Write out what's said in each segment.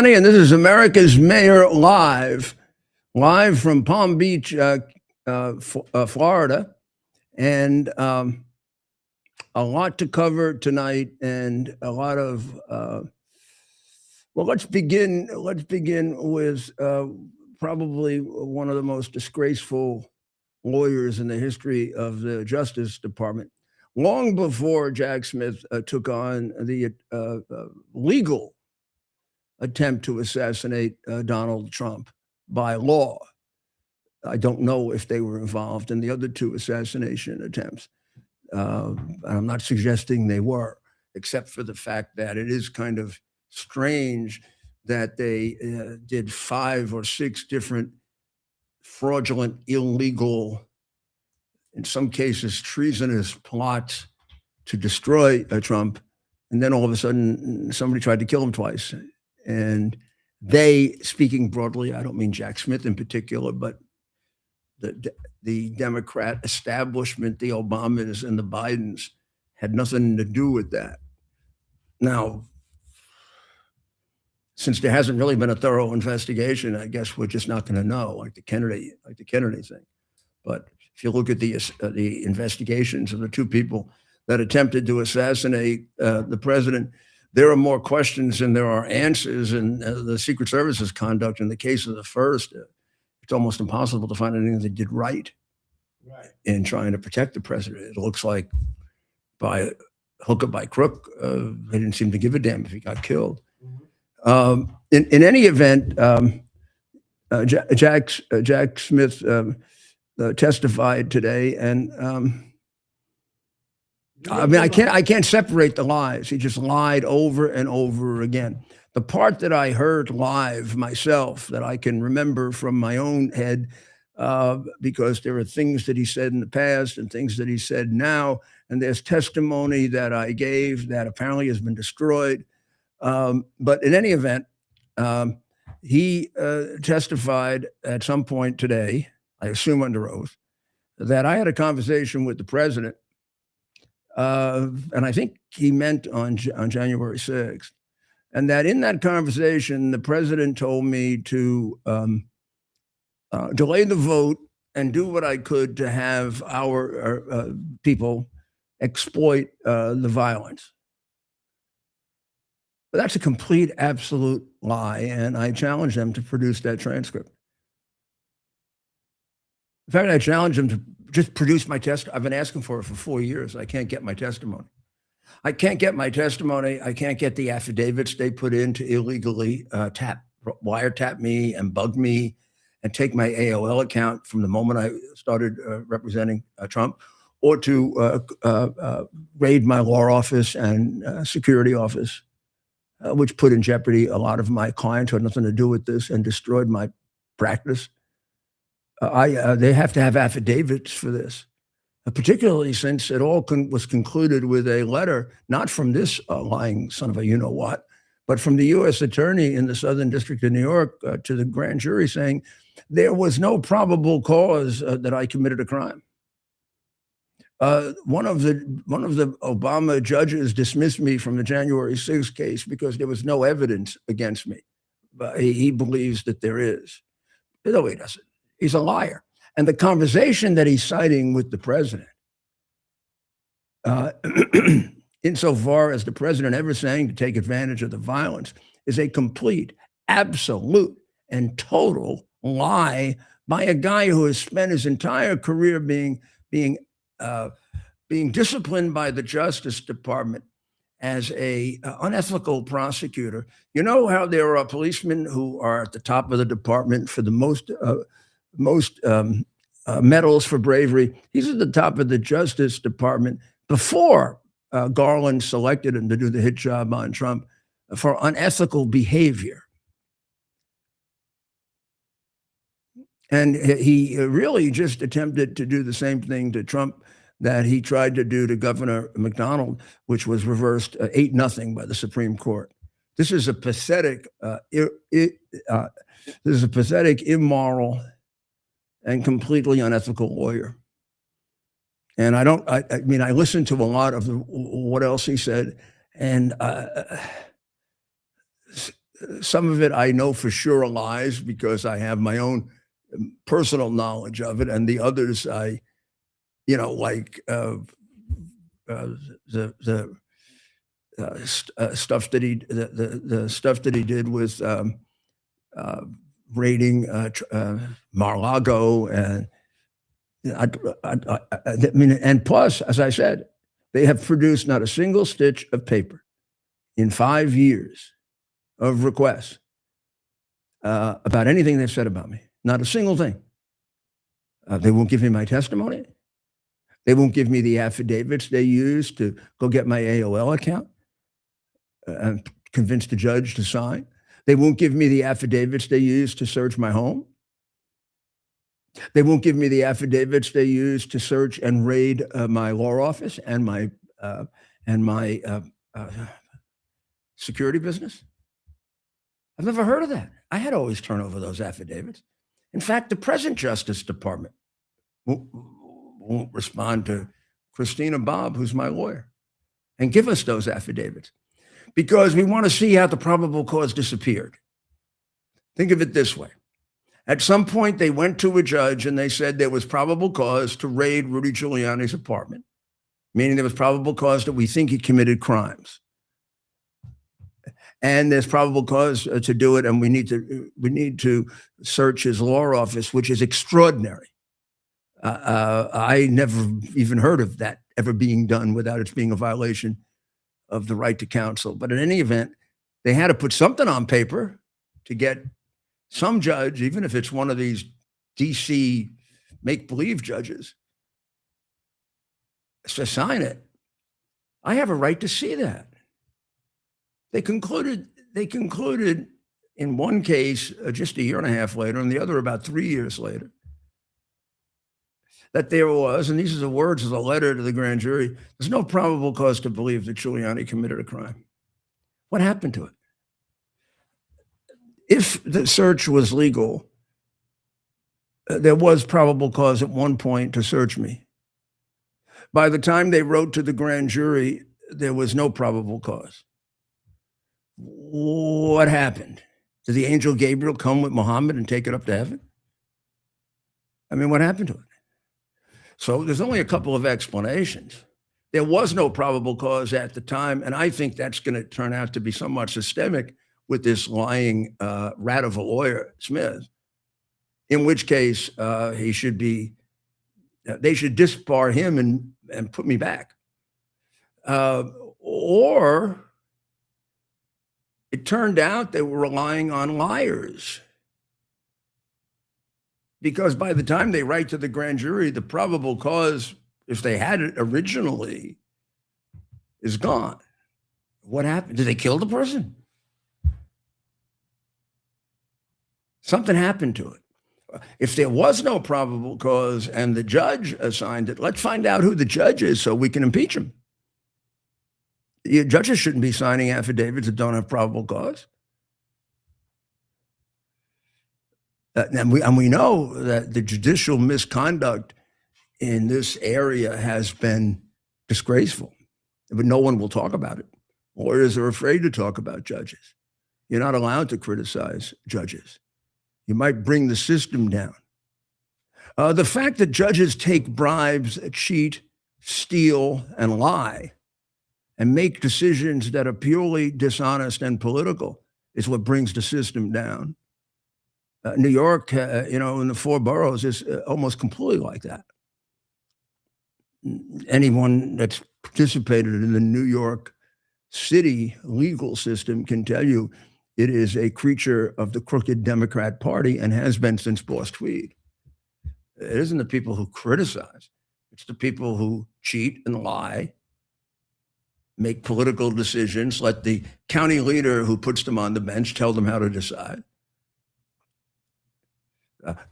And this is America's Mayor live from Palm Beach, Florida, and a lot to cover tonight, and a lot of. Well, let's begin. Let's begin with probably one of the most disgraceful lawyers in the history of the Justice Department. Long before Jack Smith took on the legal attempt to assassinate Donald Trump by law. I don't know if they were involved in the other two assassination attempts. I'm not suggesting they were, except for the fact that it is kind of strange that they did 5 or 6 different fraudulent, illegal, in some cases treasonous plots to destroy Trump. And then all of a sudden, somebody tried to kill him twice. And they, speaking broadly, I don't mean Jack Smith in particular, but the Democrat establishment, the Obamas and the Bidens, had nothing to do with that. Now, since there hasn't really been a thorough investigation, I guess we're just not going to know, like the Kennedy thing. But if you look at the investigations of the 2 people that attempted to assassinate the president, there are more questions than there are answers. And the Secret Service's conduct in the case of the first, it's almost impossible to find anything they did right in trying to protect the president. It looks like by hook or by crook, they didn't seem to give a damn if he got killed. In any event, Jack Smith testified today, and I mean, I can't separate the lies. He just lied over and over again. The part that I heard live myself, that I can remember from my own head, because there are things that he said in the past and things that he said now, and there's testimony that I gave that apparently has been destroyed. But in any event, he testified at some point today, I assume under oath, that I had a conversation with the president. And I think he meant on January 6th. And that in that conversation, the president told me to delay the vote and do what I could to have our people exploit the violence. But that's a complete, absolute lie, and I challenge them to produce that transcript. In fact, I challenge them to just produce my test. I've been asking for it for 4 years. I can't get my testimony. I can't get my testimony. I can't get the affidavits they put in to illegally wiretap me and bug me and take my AOL account from the moment I started representing Trump, or to raid my law office and security office, which put in jeopardy a lot of my clients who had nothing to do with this and destroyed my practice. They have to have affidavits for this, particularly since it all was concluded with a letter, not from this lying son of a you-know-what, but from the U.S. attorney in the Southern District of New York to the grand jury saying there was no probable cause that I committed a crime. One of the Obama judges dismissed me from the January 6th case because there was no evidence against me. But he believes that there is. No, he doesn't. He's a liar. And the conversation that he's citing with the president, insofar as the president ever saying to take advantage of the violence, is a complete, absolute, and total lie by a guy who has spent his entire career being disciplined by the Justice Department as a unethical prosecutor. You know how there are policemen who are at the top of the department for the most medals for bravery. He's at the top of the Justice Department before Garland selected him to do the hit job on Trump for unethical behavior. And he really just attempted to do the same thing to Trump that he tried to do to Governor McDonald, which was reversed 8-0 by the Supreme Court. This is a pathetic, immoral, and completely unethical lawyer. And I mean, I listened to a lot of what else he said, and some of it I know for sure are lies because I have my own personal knowledge of it, and the others I, like the stuff that the stuff that he did with raiding Mar-a-Lago, and I mean, and plus, as I said, they have produced not a single stitch of paper in 5 years of requests about anything they've said about me. Not a single thing. They won't give me my testimony. They won't give me the affidavits they used to go get my AOL account and convince the judge to sign. They won't give me the affidavits they used to search my home. They won't give me the affidavits they used to search and raid my law office and my security business. I've never heard of that. I had to always turn over those affidavits. In fact, the present Justice Department won't respond to Christina Bobb, who's my lawyer, and give us those affidavits because we want to see how the probable cause disappeared. Think of it this way. At some point, they went to a judge and they said there was probable cause to raid Rudy Giuliani's apartment, meaning there was probable cause that we think he committed crimes. And there's probable cause to do it, and we need to search his law office, which is extraordinary. I never even heard of that ever being done without it being a violation of the right to counsel. But in any event, they had to put something on paper to get some judge, even if it's one of these DC make-believe judges, to sign it. I have a right to see that. They concluded in one case just a year and a half later, and the other about 3 years later, that there was, and these are the words of the letter to the grand jury, there's no probable cause to believe that Giuliani committed a crime. What happened to it? If the search was legal, there was probable cause at one point to search me. By the time they wrote to the grand jury, there was no probable cause. What happened? Did the angel Gabriel come with Muhammad and take it up to heaven? I mean, what happened to it? So there's only a couple of explanations. There was no probable cause at the time, and I think that's going to turn out to be somewhat systemic with this lying rat of a lawyer, Smith, in which case they should disbar him and put me back. Or it turned out they were relying on liars. Because by the time they write to the grand jury, the probable cause, if they had it originally, is gone. What happened? Did they kill the person? Something happened to it. If there was no probable cause and the judge assigned it, let's find out who the judge is so we can impeach him. Judges shouldn't be signing affidavits that don't have probable cause. And we know that the judicial misconduct in this area has been disgraceful, but no one will talk about it. Lawyers are afraid to talk about judges. You're not allowed to criticize judges. You might bring the system down. The fact that judges take bribes, cheat, steal, and lie, and make decisions that are purely dishonest and political is what brings the system down. New York, in the 4 boroughs is almost completely like that. Anyone that's participated in the New York City legal system can tell you it is a creature of the crooked Democrat Party and has been since Boss Tweed. It isn't the people who criticize. It's the people who cheat and lie, make political decisions, let the county leader who puts them on the bench tell them how to decide.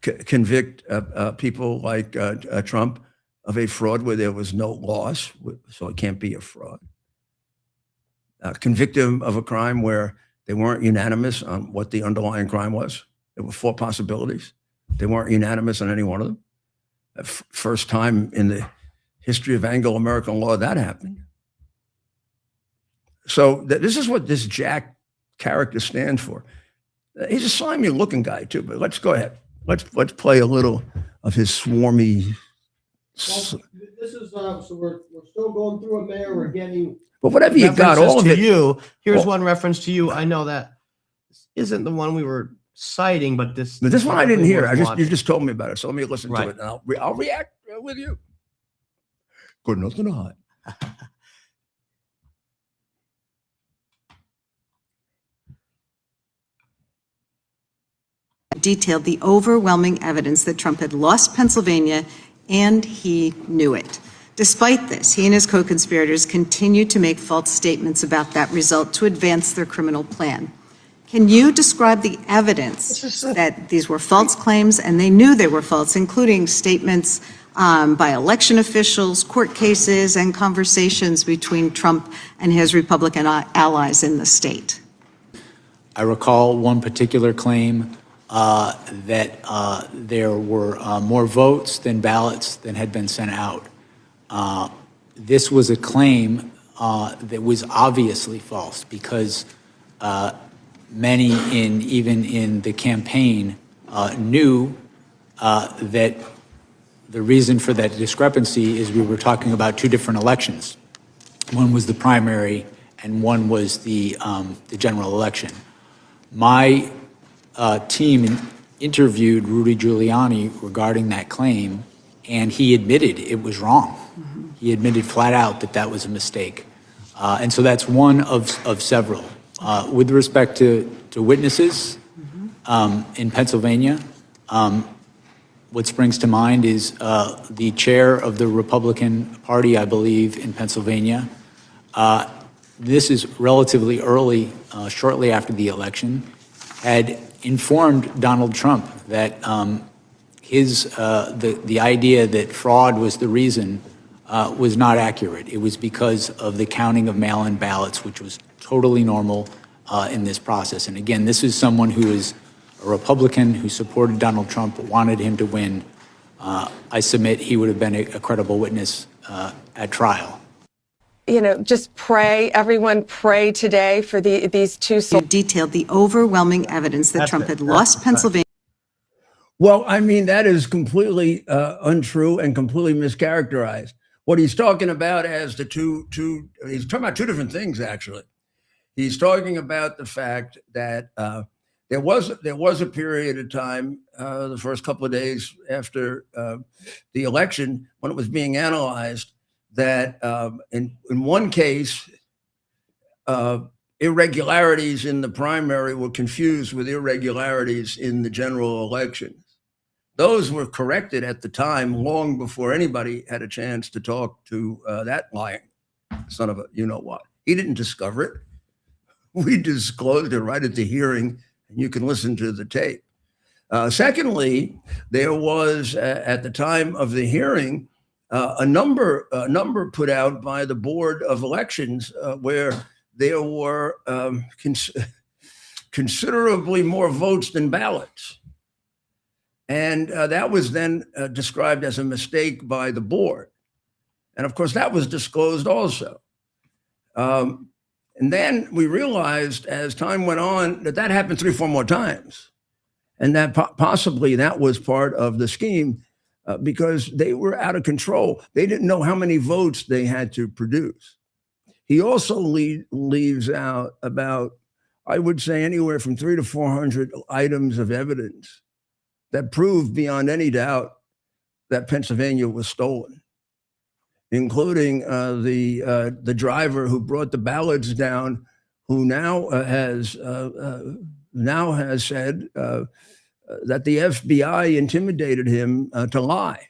Convict people like Trump of a fraud where there was no loss, so it can't be a fraud. Convict them of a crime where they weren't unanimous on what the underlying crime was. There were 4 possibilities. They weren't unanimous on any one of them. First time in the history of Anglo-American law that happened. So this is what this Jack character stand for. He's a slimy looking guy too, but let's go ahead. Let's play a little of his swarmy. Well, this is so we're still going through it, Mayor. We're getting. But whatever you got, all of it. You here's one reference to you. I know that this isn't the one we were citing, but this one I didn't hear. You just told me about it, so let me listen Right. to it, and I'll react with you. Good enough to hide. Detailed the overwhelming evidence that Trump had lost Pennsylvania, and he knew it. Despite this, he and his co-conspirators continued to make false statements about that result to advance their criminal plan. Can you describe the evidence that these were false claims and they knew they were false, including statements by election officials, court cases, and conversations between Trump and his Republican allies in the state? I recall one particular claim that there were more votes than ballots than had been sent out. This was a claim that was obviously false because many even in the campaign knew that the reason for that discrepancy is we were talking about two different elections. One was the primary and one was the general election. My team interviewed Rudy Giuliani regarding that claim, and he admitted it was wrong. Mm-hmm. He admitted flat out that that was a mistake. And so that's one of several. With respect to witnesses in Pennsylvania, what springs to mind is the chair of the Republican Party, I believe, in Pennsylvania. This is relatively early, shortly after the election, had informed Donald Trump that the idea that fraud was the reason was not accurate. It was because of the counting of mail-in ballots, which was totally normal in this process. And again, this is someone who is a Republican who supported Donald Trump, wanted him to win. I submit he would have been a credible witness at trial. You know, just pray, everyone pray today for these two. You detailed the overwhelming evidence that Trump had lost Pennsylvania. Well, I mean, that is completely untrue and completely mischaracterized. What he's talking about as the he's talking about two different things, actually. He's talking about the fact that there was a period of time, the first couple of days after the election, when it was being analyzed, that in one case, irregularities in the primary were confused with irregularities in the general elections. Those were corrected at the time, long before anybody had a chance to talk to that lying son of a you-know-what. He didn't discover it. We disclosed it right at the hearing, and you can listen to the tape. Secondly, there was, at the time of the hearing, a number put out by the Board of Elections where there were considerably more votes than ballots. And that was then described as a mistake by the board. And of course, that was disclosed also. And then we realized as time went on that happened 3 or 4 more times. And that possibly that was part of the scheme because they were out of control. They didn't know how many votes they had to produce. He also leaves out about, I would say, anywhere from 300 to 400 items of evidence that proved beyond any doubt that Pennsylvania was stolen, including the driver who brought the ballots down, who now has said that the FBI intimidated him to lie.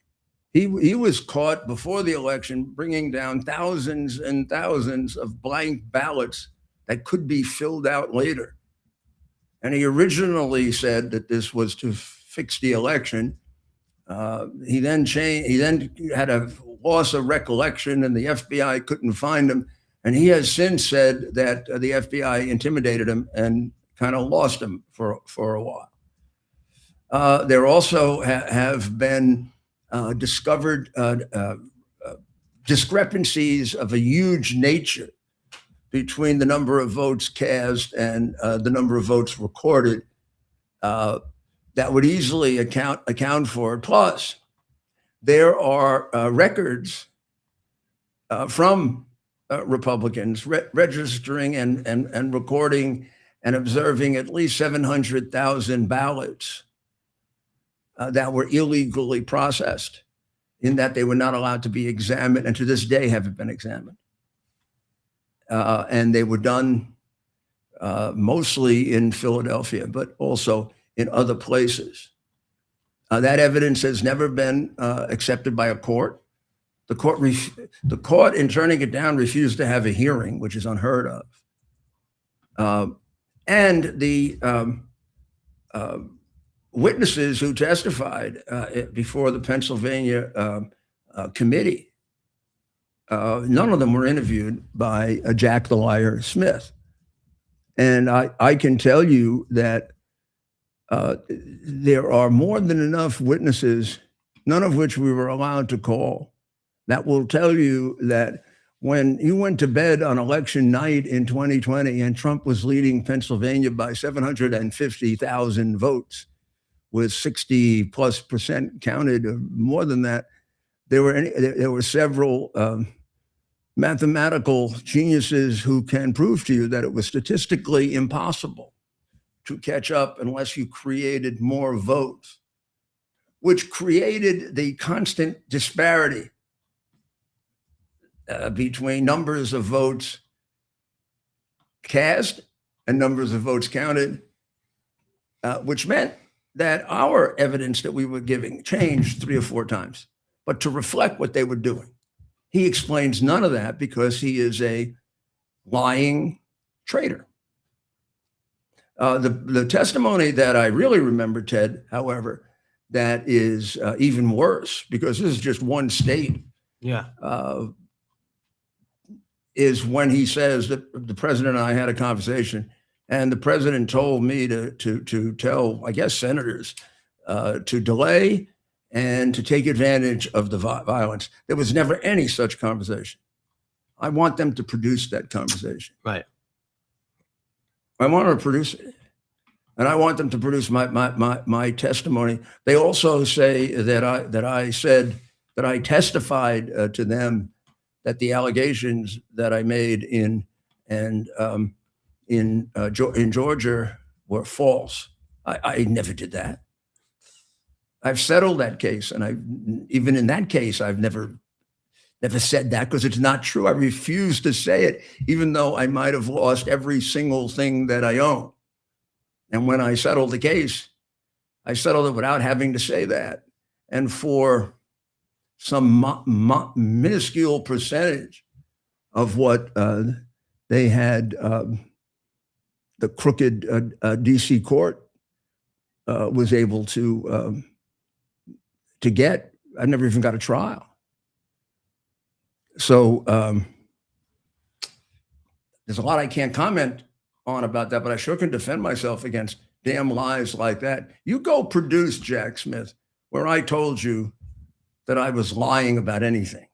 He was caught before the election bringing down thousands and thousands of blank ballots that could be filled out later. And he originally said that this was to fix the election. He then changed. He then had a loss of recollection, and the FBI couldn't find him. And he has since said that the FBI intimidated him and kind of lost him for a while. There also have been discovered discrepancies of a huge nature between the number of votes cast and the number of votes recorded that would easily account for it. Plus, there are records from Republicans registering and recording and observing at least 700,000 ballots that were illegally processed, in that they were not allowed to be examined, and to this day haven't been examined. And they were done mostly in Philadelphia, but also in other places. That evidence has never been accepted by a court. The court, in turning it down, refused to have a hearing, which is unheard of. And the witnesses who testified before the Pennsylvania committee, none of them were interviewed by Jack the Liar Smith. And I can tell you that there are more than enough witnesses, none of which we were allowed to call, that will tell you that when you went to bed on election night in 2020 and Trump was leading Pennsylvania by 750,000 votes, with 60+% counted, or more than that, there were several mathematical geniuses who can prove to you that it was statistically impossible to catch up unless you created more votes, which created the constant disparity between numbers of votes cast and numbers of votes counted, which meant that our evidence that we were giving changed 3 or 4 times, but to reflect what they were doing. He explains none of that because he is a lying traitor. The testimony that I really remember, Ted, however, that is even worse, because this is just one state. Yeah. Is when he says that the president and I had a conversation, and the president told me to tell, I guess, senators to delay and to take advantage of the violence. There was never any such conversation. I want them to produce that conversation. Right. I want them to produce it. And I want them to produce my testimony. They also say that I testified to them that the allegations that I made in Georgia were false. I never did that. I've settled that case, and even in that case, I've never said that, because it's not true. I refuse to say it, even though I might have lost every single thing that I own. And when I settled the case, I settled it without having to say that. And for some minuscule percentage of what they had, the crooked DC court was able to get, I never even got a trial. So there's a lot I can't comment on about that, but I sure can defend myself against damn lies like that. You go produce Jack Smith, where I told you that I was lying about anything.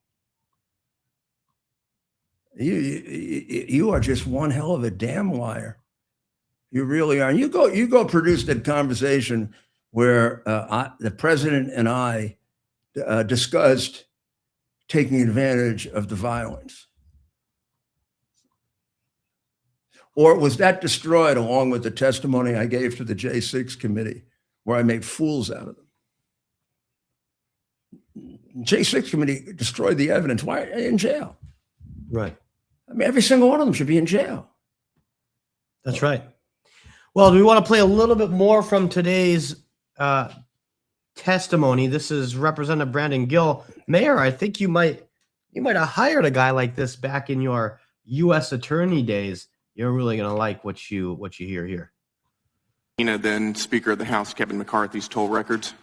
You are just one hell of a damn liar. You really are. And you go produce that conversation where the president and I discussed taking advantage of the violence. Or was that destroyed along with the testimony I gave to the J6 committee, where I made fools out of them? J6 committee destroyed the evidence. Why are they in jail? Right. I mean, every single one of them should be in jail. That's right. Well, do we want to play a little bit more from today's testimony? This is Representative Brandon Gill. Mayor, I think you might have hired a guy like this back in your U.S. attorney days. You're really going to like what you hear here. Then Speaker of the House Kevin McCarthy stole records.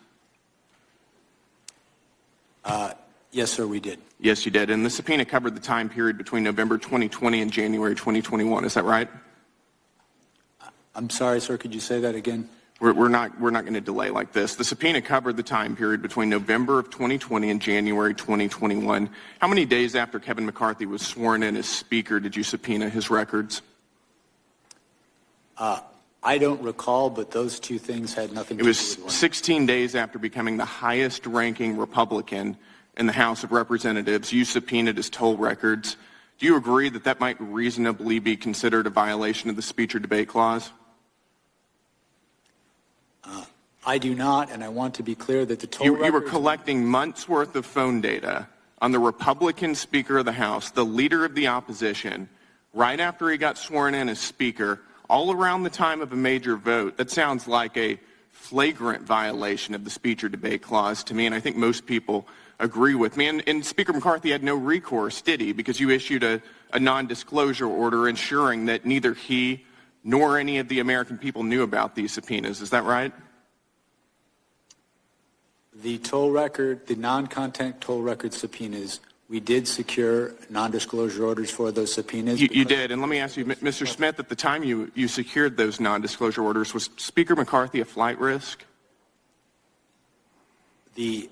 Yes, sir, we did. Yes, you did. And the subpoena covered the time period between November 2020 and January 2021. Is that right? I'm sorry, sir. Could you say that again? We're not going to delay like this. The subpoena covered the time period between November of 2020 and January 2021. How many days after Kevin McCarthy was sworn in as Speaker did you subpoena his records? I don't recall, but those two things had nothing to It do was with one. 16 days after becoming the highest-ranking Republican in the House of Representatives. You subpoenaed his toll records. Do you agree that that might reasonably be considered a violation of the speech or debate clause? I do not, and I want to be clear that the toll You were records... collecting months' worth of phone data on the Republican Speaker of the House, the leader of the opposition, right after he got sworn in as Speaker, all around the time of a major vote. That sounds like a flagrant violation of the speech or debate clause to me, and I think most people agree with me. And Speaker McCarthy had no recourse, did he? Because you issued a non-disclosure order ensuring that neither he nor any of the American people knew about these subpoenas. Is that right? The toll record, the non-content toll record subpoenas, we did secure non-disclosure orders for those subpoenas. You did, and let me ask you, Mr. Smith, at the time you secured those non-disclosure orders, was Speaker McCarthy a flight risk? The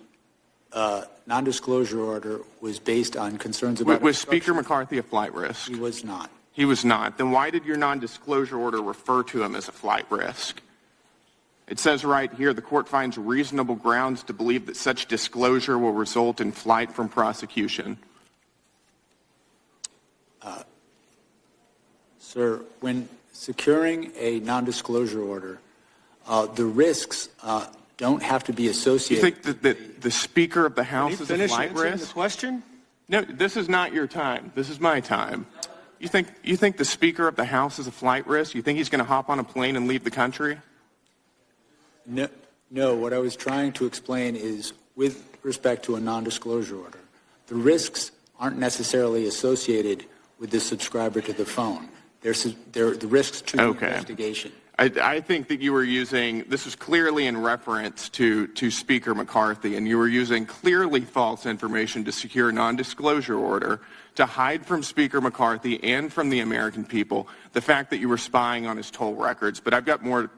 non-disclosure order was based on concerns about... Was Speaker McCarthy a flight risk? He was not. He was not. Then why did your non-disclosure order refer to him as a flight risk? It says right here, the court finds reasonable grounds to believe that such disclosure will result in flight from prosecution. Sir, when securing a non-disclosure order, the risks don't have to be You associated... think that the Speaker of the House is a flight risk? The question? No, this is not your time. This is my time. You think the Speaker of the House is a flight risk? You think he's going to hop on a plane and leave the country? No, what I was trying to explain is, with respect to a non-disclosure order, the risks aren't necessarily associated with the subscriber to the phone. They're the risks to the investigation. I think that you were using, this was clearly in reference to Speaker McCarthy, and you were using clearly false information to secure a non-disclosure order to hide from Speaker McCarthy and from the American people the fact that you were spying on his toll records. But I've got more,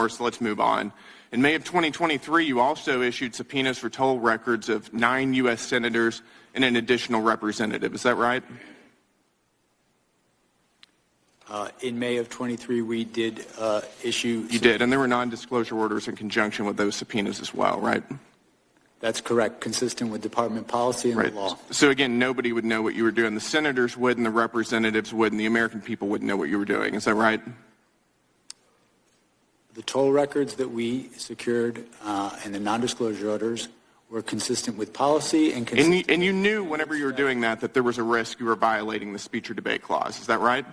so let's move on. In May of 2023, you also issued subpoenas for toll records of 9 U.S. senators and an additional representative. Is that right? In May of 23, we did issue... You did, and there were non-disclosure orders in conjunction with those subpoenas as well, right? That's correct, consistent with department policy and Right. the law. So again, nobody would know what you were doing. The senators would, and the representatives would, and the American people wouldn't know what you were doing. Is that right? The toll records that we secured and the non-disclosure orders were consistent with policy and consistent... And you knew whenever you were doing that there was a risk you were violating the speech or debate clause. Is that right?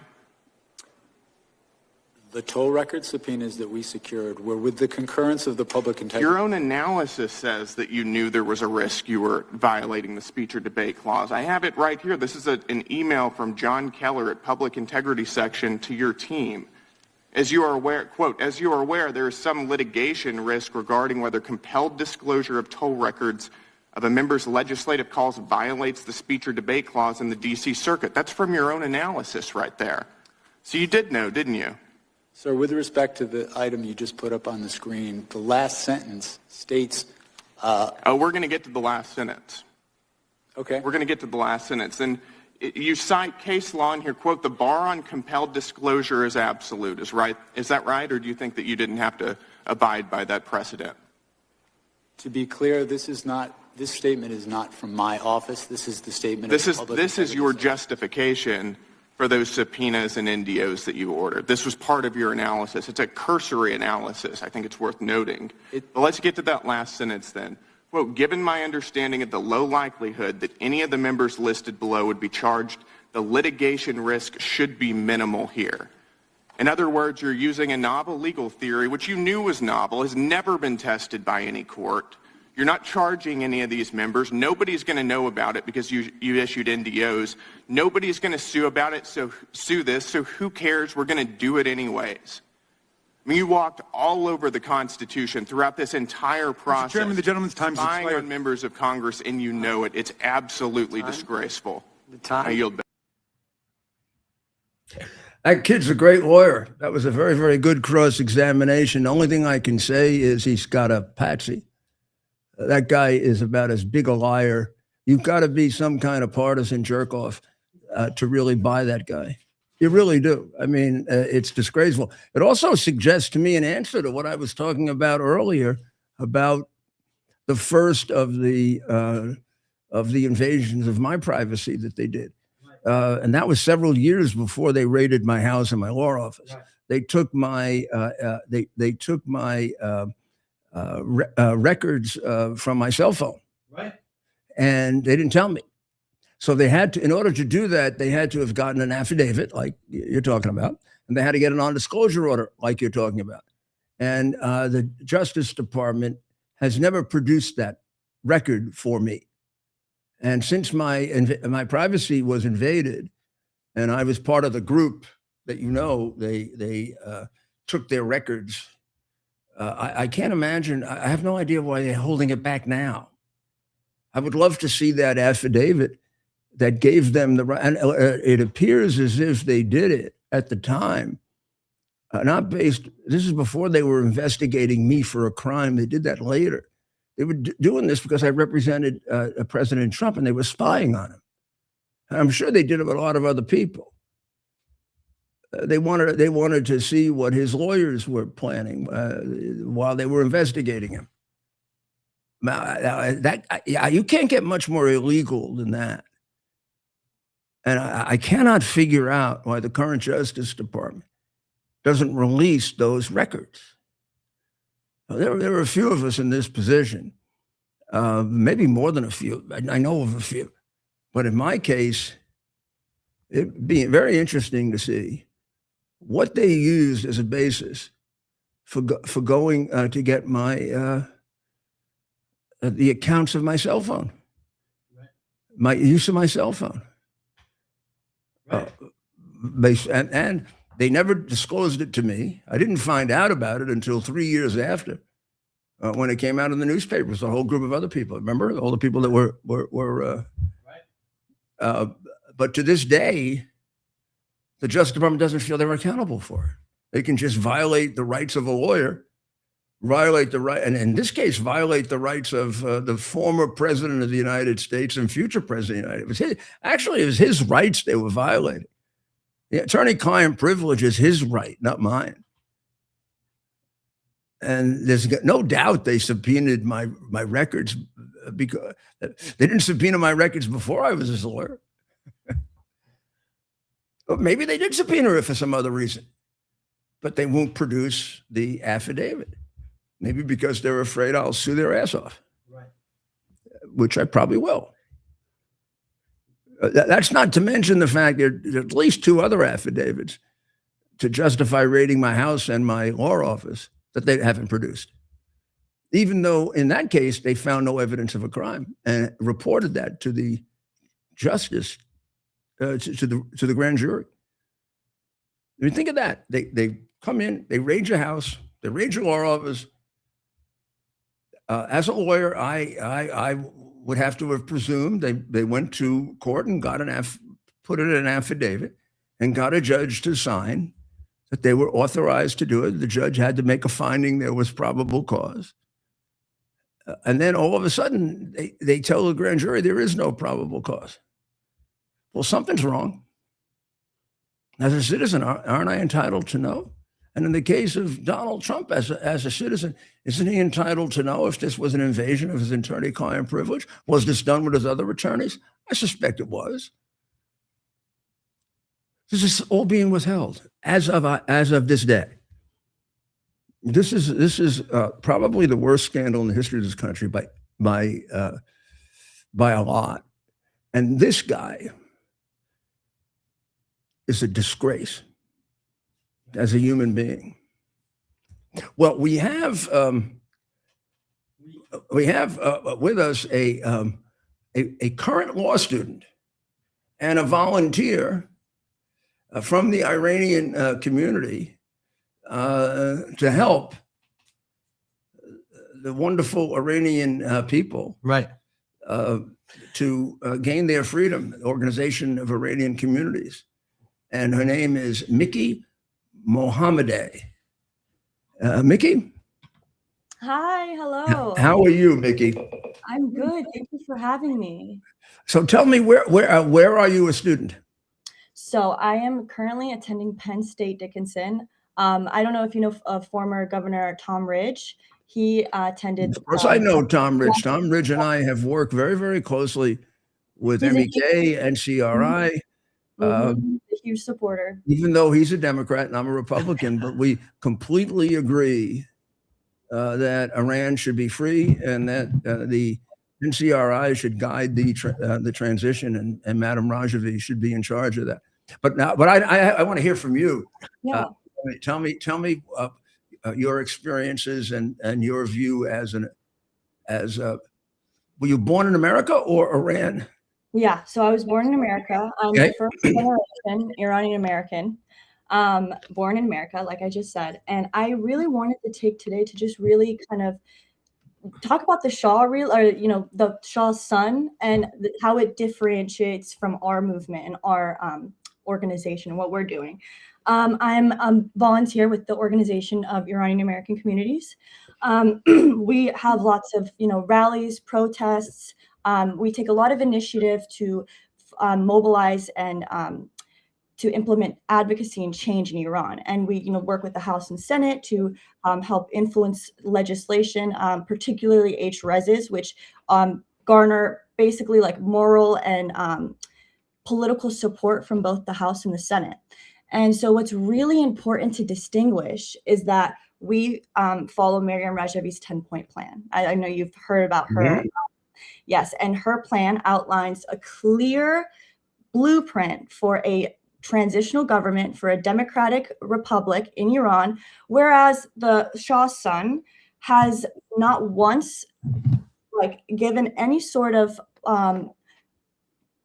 The toll record subpoenas that we secured were with the concurrence of the public integrity... Your own analysis says that you knew there was a risk you were violating the speech or debate clause. I have it right here. This is an email from John Keller at Public Integrity Section to your team. As you are aware, quote, as you are aware, there is some litigation risk regarding whether compelled disclosure of toll records of a member's legislative calls violates the speech or debate clause in the D.C. Circuit. That's from your own analysis right there. So you did know, didn't you? Sir, with respect to the item you just put up on the screen, the last sentence states... we're going to get to the last sentence. Okay. We're going to get to the last sentence. And you cite case law in here, quote, the bar on compelled disclosure is absolute. Is that right? Or do you think that you didn't have to abide by that precedent? To be clear, this statement is not from my office. This is the statement of the Public This is Integrity your Center. justification for those subpoenas and NDOs that you ordered. This was part of your analysis. It's a cursory analysis. I think it's worth noting. But let's get to that last sentence then. Quote, given my understanding of the low likelihood that any of the members listed below would be charged, the litigation risk should be minimal here. In other words, you're using a novel legal theory, which you knew was novel, has never been tested by any court. You're not charging any of these members. Nobody's going to know about it because you issued NDOs. Nobody's going to sue about it, so who cares? We're going to do it anyways. I mean, you walked all over the Constitution throughout this entire process. Mr. Chairman, the gentleman's time has spying expired. on members of Congress, and you know it. It's absolutely disgraceful. I yield back. That kid's a great lawyer. That was a very, very good cross-examination. The only thing I can say is he's got a patsy. That guy is about as big a liar. You've got to be some kind of partisan jerk-off to really buy that guy. You really do. I mean, it's disgraceful. It also suggests to me an answer to what I was talking about earlier about the first of the invasions of my privacy that they did. And that was several years before they raided my house and my law office. Right. They took my records from my cell phone, right? And they didn't tell me. So they had to, in order to do that, they had to have gotten an affidavit, like you're talking about, and they had to get a non-disclosure order, like you're talking about. And the Justice Department has never produced that record for me. And since my privacy was invaded, and I was part of the group that they took their records. I can't imagine. I have no idea why they're holding it back now. I would love to see that affidavit that gave them the right. And it appears as if they did it at the time, not based. This is before they were investigating me for a crime. They did that later. They were doing this because I represented President Trump, and they were spying on him. And I'm sure they did it with a lot of other people. They wanted to see what his lawyers were planning while they were investigating him. You can't get much more illegal than that. And I cannot figure out why the current Justice Department doesn't release those records. There are a few of us in this position, maybe more than a few. I know of a few. But in my case, it'd be very interesting to see what they used as a basis for going to get my the accounts of my cell phone, right. My use of my cell phone. Right. And they never disclosed it to me. I didn't find out about it until 3 years after, when it came out in the newspapers. A whole group of other people. Remember all the people that were right. But to this day, the Justice Department doesn't feel they're accountable for it. They can just violate the rights of a lawyer, violate the right, and in this case, violate the rights of the former president of the United States and future president of the United States. It was his rights they were violating. The attorney-client privilege is his right, not mine. And there's no doubt they subpoenaed my records, because they didn't subpoena my records before I was his lawyer. But maybe they did subpoena it for some other reason, but they won't produce the affidavit. Maybe because they're afraid I'll sue their ass off, right. Which I probably will. That's not to mention the fact that there are at least 2 other affidavits to justify raiding my house and my law office that they haven't produced. Even though in that case, they found no evidence of a crime and reported that to the justice, to the grand jury. I mean, think of that. They come in, they raid your house, they raid your law office. As a lawyer, I would have to have presumed they went to court and got put it in an affidavit and got a judge to sign that they were authorized to do it. The judge had to make a finding there was probable cause. And then all of a sudden, they tell the grand jury there is no probable cause. Well, something's wrong. As a citizen, aren't I entitled to know? And in the case of Donald Trump, as a citizen, isn't he entitled to know if this was an invasion of his attorney-client privilege? Was this done with his other attorneys? I suspect it was. This is all being withheld as of this day. This is probably the worst scandal in the history of this country by a lot. And this guy is a disgrace as a human being. Well, we have with us a current law student and a volunteer from the Iranian community to help the wonderful Iranian people, right, to gain their freedom. Organization of Iranian Communities. and her name is Mickey Mohammadeh. Mickey, Hi, hello. how are you, Mickey? I'm good. Thank you for having me. So tell me, where are you a student? So I am currently attending Penn State Dickinson. I don't know if you know former Governor Tom Ridge. He attended. Of course, I know Tom Ridge. Tom Ridge and I have worked very, very closely with He's a MEK and CRI. a huge supporter. Even though he's a Democrat and I'm a Republican, but we completely agree that Iran should be free and that the NCRI should guide the transition, and Madam Rajavi should be in charge of that. But I want to hear from you. Yeah. Tell me your experiences and your view were you born in America or Iran? Yeah. So I was born in America. I'm Okay. first generation Iranian American, born in America, like I just said. And I really wanted to take today to just really kind of talk about the Shah the Shah's son and how it differentiates from our movement and our organization and what we're doing. I'm a volunteer with the Organization of Iranian American Communities. We have lots of rallies, protests. We take a lot of initiative to mobilize and to implement advocacy and change in Iran. And we, work with the House and Senate to help influence legislation, particularly H-Reses, which garner basically like moral and political support from both the House and the Senate. And so what's really important to distinguish is that we follow Maryam Rajavi's 10-point plan. I know you've heard about her. Mm-hmm. Yes, and her plan outlines a clear blueprint for a transitional government for a democratic republic in Iran, whereas the Shah's son has not once given any sort of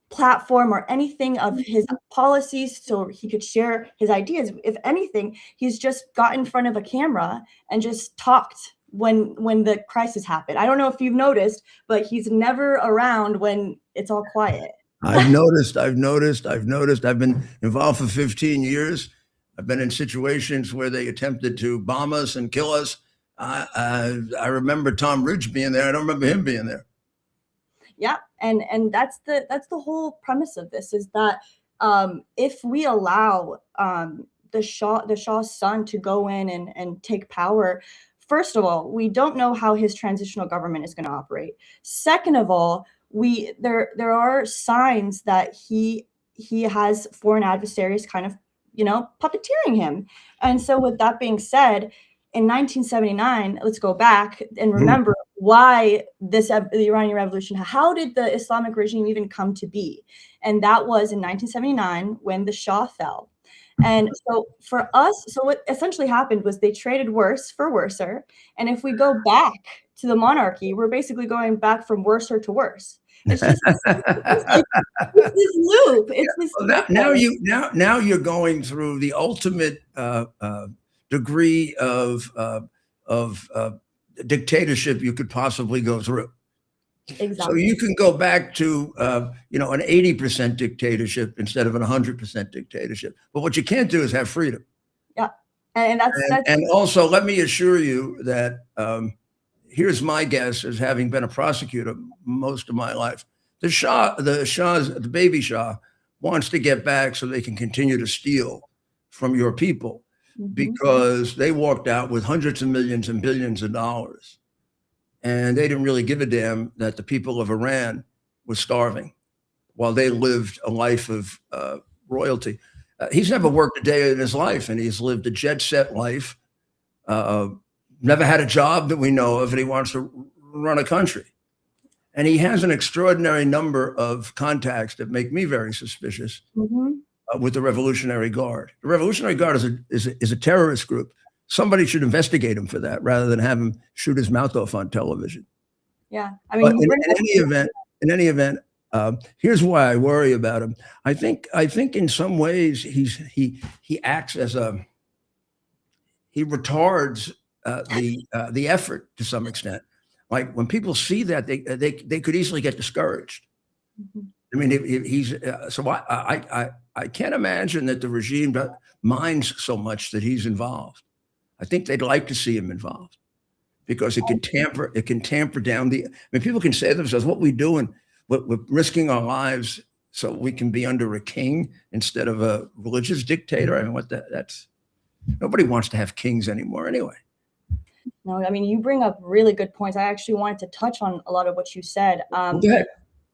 platform or anything of his policies so he could share his ideas. If anything, he's just got in front of a camera and just talked when the crisis happened. I don't know if you've noticed, but he's never around when it's all quiet. I've noticed. I've been involved for 15 years. I've been in situations where they attempted to bomb us and kill us. I remember Tom Ridge being there. I don't remember him being there. Yeah, and that's the whole premise of this is that if we allow the Shah's son to go in and take power, first of all, we don't know how his transitional government is going to operate. Second of all, there are signs that he has foreign adversaries kind of puppeteering him. And so with that being said, in 1979, let's go back and remember why the Iranian Revolution, how did the Islamic regime even come to be? And that was in 1979 when the Shah fell. And so for us, so what essentially happened was they traded worse for worser. And if we go back to the monarchy, we're basically going back from worser to worse. It's just it's this loop. It's this Well, now you're going through the ultimate degree of dictatorship you could possibly go through. Exactly. So you can go back to an 80% dictatorship instead of an 100% dictatorship. But what you can't do is have freedom. Yeah, and that's and also let me assure you that here's my guess as having been a prosecutor most of my life. The baby Shah wants to get back so they can continue to steal from your people because they walked out with hundreds of millions and billions of dollars. And they didn't really give a damn that the people of Iran were starving while they lived a life of royalty. He's never worked a day in his life, and he's lived a jet set life. Never had a job that we know of, and he wants to run a country. And he has an extraordinary number of contacts that make me very suspicious with the Revolutionary Guard. The Revolutionary Guard is a terrorist group. Somebody should investigate him for that rather than have him shoot his mouth off on television. Yeah, I mean, but in any event, here's why I worry about him. I think in some ways he acts as he retards the effort to some extent. Like when people see that, they could easily get discouraged. I mean, he's so I can't imagine that the regime minds so much that he's involved. I think they'd like to see him involved because it can tamper down the. I mean, people can say to themselves, "What we doing? We're risking our lives so we can be under a king instead of a religious dictator." I mean, that's nobody wants to have kings anymore, anyway. No, I mean, you bring up really good points. I actually wanted to touch on a lot of what you said. Go ahead.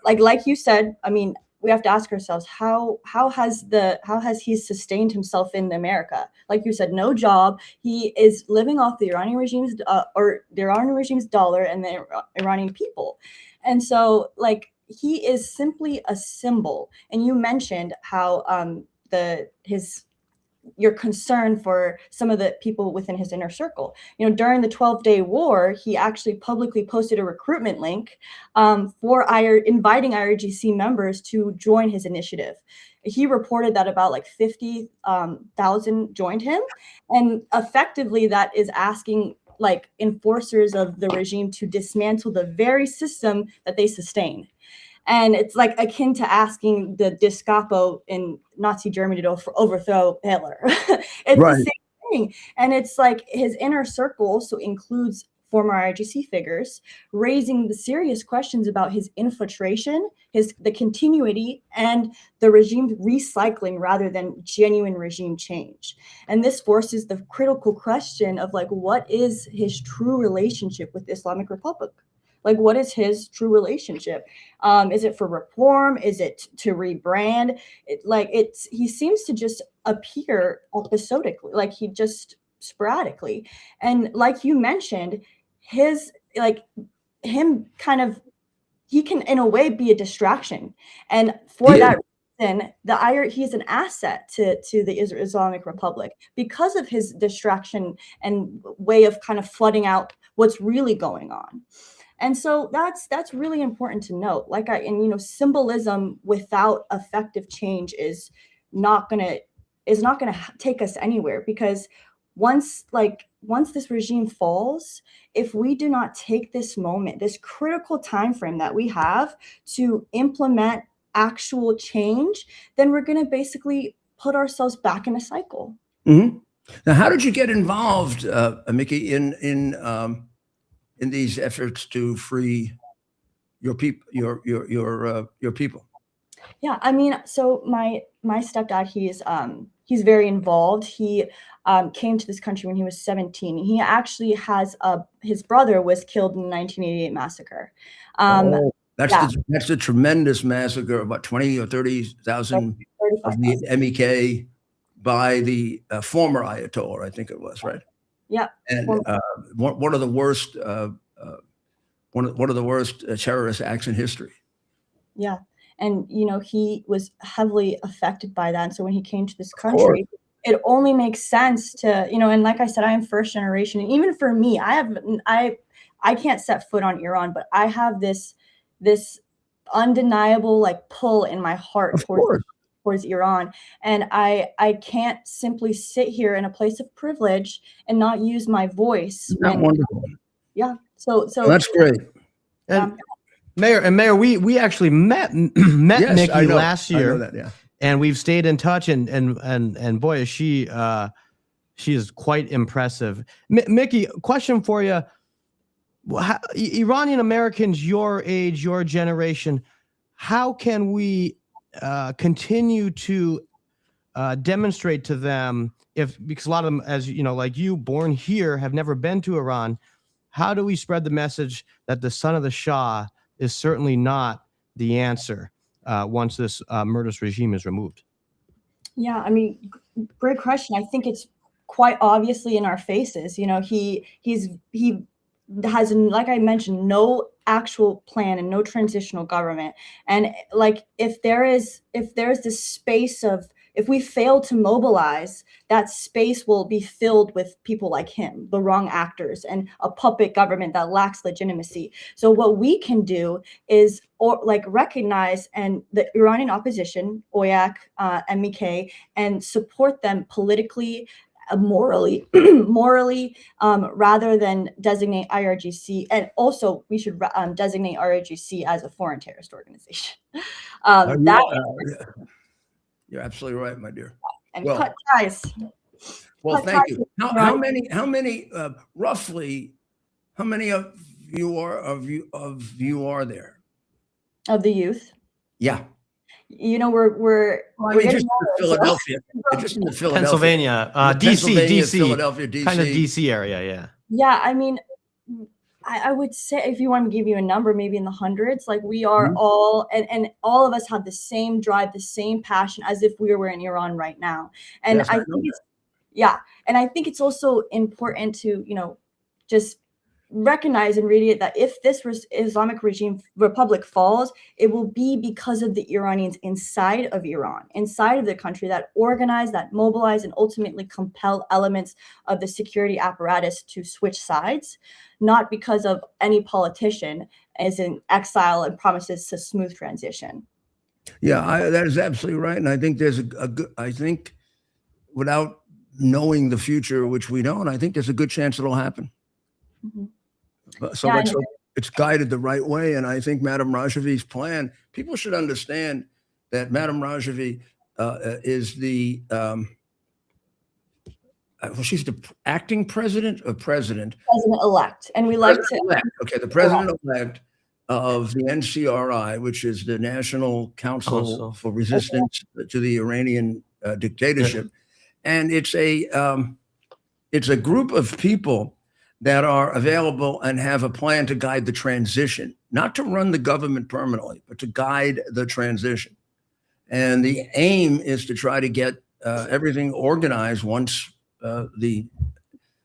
Like you said, I mean, we have to ask ourselves how has he sustained himself in America? Like you said, no job. He is living off the Iranian regime's dollar and the Iranian people, and so like he is simply a symbol. And you mentioned how your concern for some of the people within his inner circle. You know, during the 12-day war, he actually publicly posted a recruitment link for inviting IRGC members to join his initiative. He reported that about like 50,000 joined him, and effectively that is asking like enforcers of the regime to dismantle the very system that they sustain. And it's like akin to asking the Gestapo in Nazi Germany to overthrow Hitler. It's Right. the same thing. And it's like his inner circle also includes former IRGC figures, raising the serious questions about his infiltration, the continuity, and the regime recycling rather than genuine regime change. And this forces the critical question of like, what is his true relationship with the Islamic Republic? Like, what is his true relationship? Is it for reform? Is it to rebrand? He seems to just appear episodically, like he just sporadically. And like you mentioned, he can in a way be a distraction. And for that reason, he is an asset to the Islamic Republic because of his distraction and way of kind of flooding out what's really going on. And so that's really important to note. Symbolism without effective change is not gonna take us anywhere, because once this regime falls, if we do not take this moment, this critical time frame that we have to implement actual change, then we're gonna basically put ourselves back in a cycle. Mm-hmm. Now, how did you get involved, Mickey, in these efforts to free your people, your people? Yeah, I mean, so my stepdad, he's very involved. He came to this country when he was 17. He actually has his brother was killed in the 1988 massacre. That's a tremendous massacre, about 20 or 30,000 of the MEK by the former Ayatollah, I think it was, right? Yeah. And one of the worst terrorist acts in history. Yeah. And, he was heavily affected by that. And so when he came to this country, it only makes sense to, and like I said, I am first generation. And even for me, I can't set foot on Iran, but I have this undeniable like pull in my heart towards Iran. And I can't simply sit here in a place of privilege and not use my voice. Isn't that wonderful? Yeah. So that's great. And Mayor, we actually met Yes, Nikki last year. I know that, yeah. And we've stayed in touch, and boy, is she is quite impressive. Mickey, question for you: Iranian Americans, your age, your generation, how can we continue to demonstrate to them, because a lot of them, as you know, like you, born here, have never been to Iran? How do we spread the message that the son of the Shah is certainly not the answer once this murderous regime is removed? Yeah, I mean, great question. I think it's quite obviously in our faces. He has, like I mentioned, no actual plan and no transitional government. And like if there's this space of, if we fail to mobilize, that space will be filled with people like him, the wrong actors, and a puppet government that lacks legitimacy. So what we can do is recognize and the Iranian opposition, OYAK, MEK, and support them politically morally, rather than designate IRGC. And also, we should designate IRGC as a foreign terrorist organization. You're absolutely right, my dear. And Well, cut ties. Well, Cut thank ties you. with How Iran. many, roughly, how many of you are there? Of the youth. Yeah. You know, we're Well, I we're mean, getting just in older, so- Philadelphia, just in the Philadelphia, Pennsylvania, DC, Pennsylvania, DC, Philadelphia, DC, kind of DC area. Yeah. Yeah, I mean, I would say, if you want to give you a number, maybe in the hundreds, like we are Mhm. all, and all of us have the same drive, the same passion as if we were in Iran right now. And Yes, I know that. yeah, and I think it's also important to, just recognize and reiterate that if this Islamic republic falls, it will be because of the Iranians inside of Iran, inside of the country, that organize, that mobilize, and ultimately compel elements of the security apparatus to switch sides, not because of any politician is in exile and promises a smooth transition. Yeah, that is absolutely right. And I think there's a good, I think without knowing the future, which we don't, I think there's a good chance it'll happen. Mhm. So Yeah, let's hope it's guided the right way. And I think Madame Rajavi's plan, people should understand that Madame Rajavi is the, well, she's the acting president or president? President-elect. And we like to, President-elect. Okay, the president-elect of the NCRI, which is the National Council for Resistance to the Iranian dictatorship. And it's a group of people that are available and have a plan to guide the transition, not to run the government permanently, but to guide the transition. And the aim is to try to get everything organized once the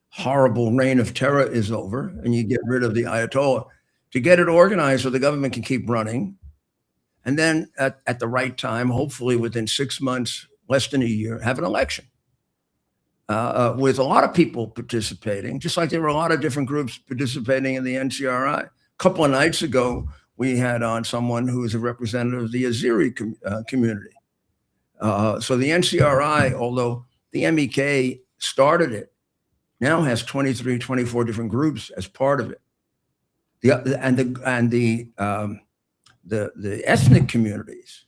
horrible reign of terror is over and you get rid of the Ayatollah, to get it organized so the government can keep running. And then at the right time, hopefully within 6 months, less than a year, have an election. With a lot of people participating, just like there were a lot of different groups participating in the NCRI. A couple of nights ago, we had on someone who is a representative of the Azeri community. So the NCRI, although the MEK started it, now has 23, 24 different groups as part of it. The ethnic communities,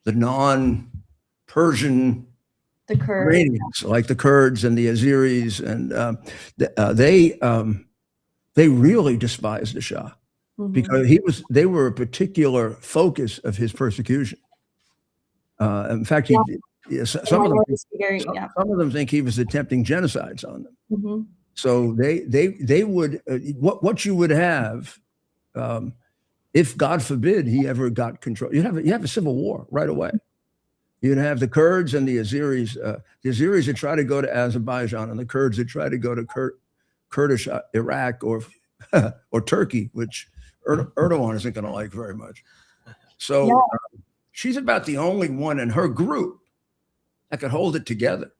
the non-Persian, the Kurds, Iranians, like the Kurds and the Azeris, and they really despise the Shah because they were a particular focus of his persecution. In fact, some of them think he was attempting genocides on them. So they would what you would have if, God forbid, he ever got control. You have a civil war right away. You'd have the Kurds and the Azeris. The Azeris would try to go to Azerbaijan, and the Kurds would try to go to Kurdish Iraq or Turkey, which Erdogan isn't going to like very much. So she's about the only one in her group that could hold it together.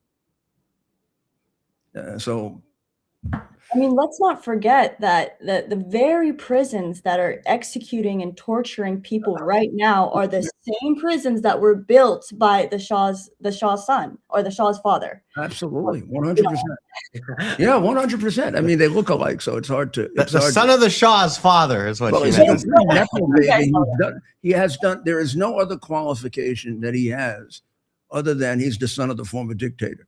I mean, let's not forget that the very prisons that are executing and torturing people right now are the same prisons that were built by the Shah's son or the Shah's father. Absolutely, 100%. Yeah, 100%. I mean, they look alike, so it's hard to. The son of the Shah's father is what she meant. He has done. There is no other qualification that he has, other than he's the son of the former dictator.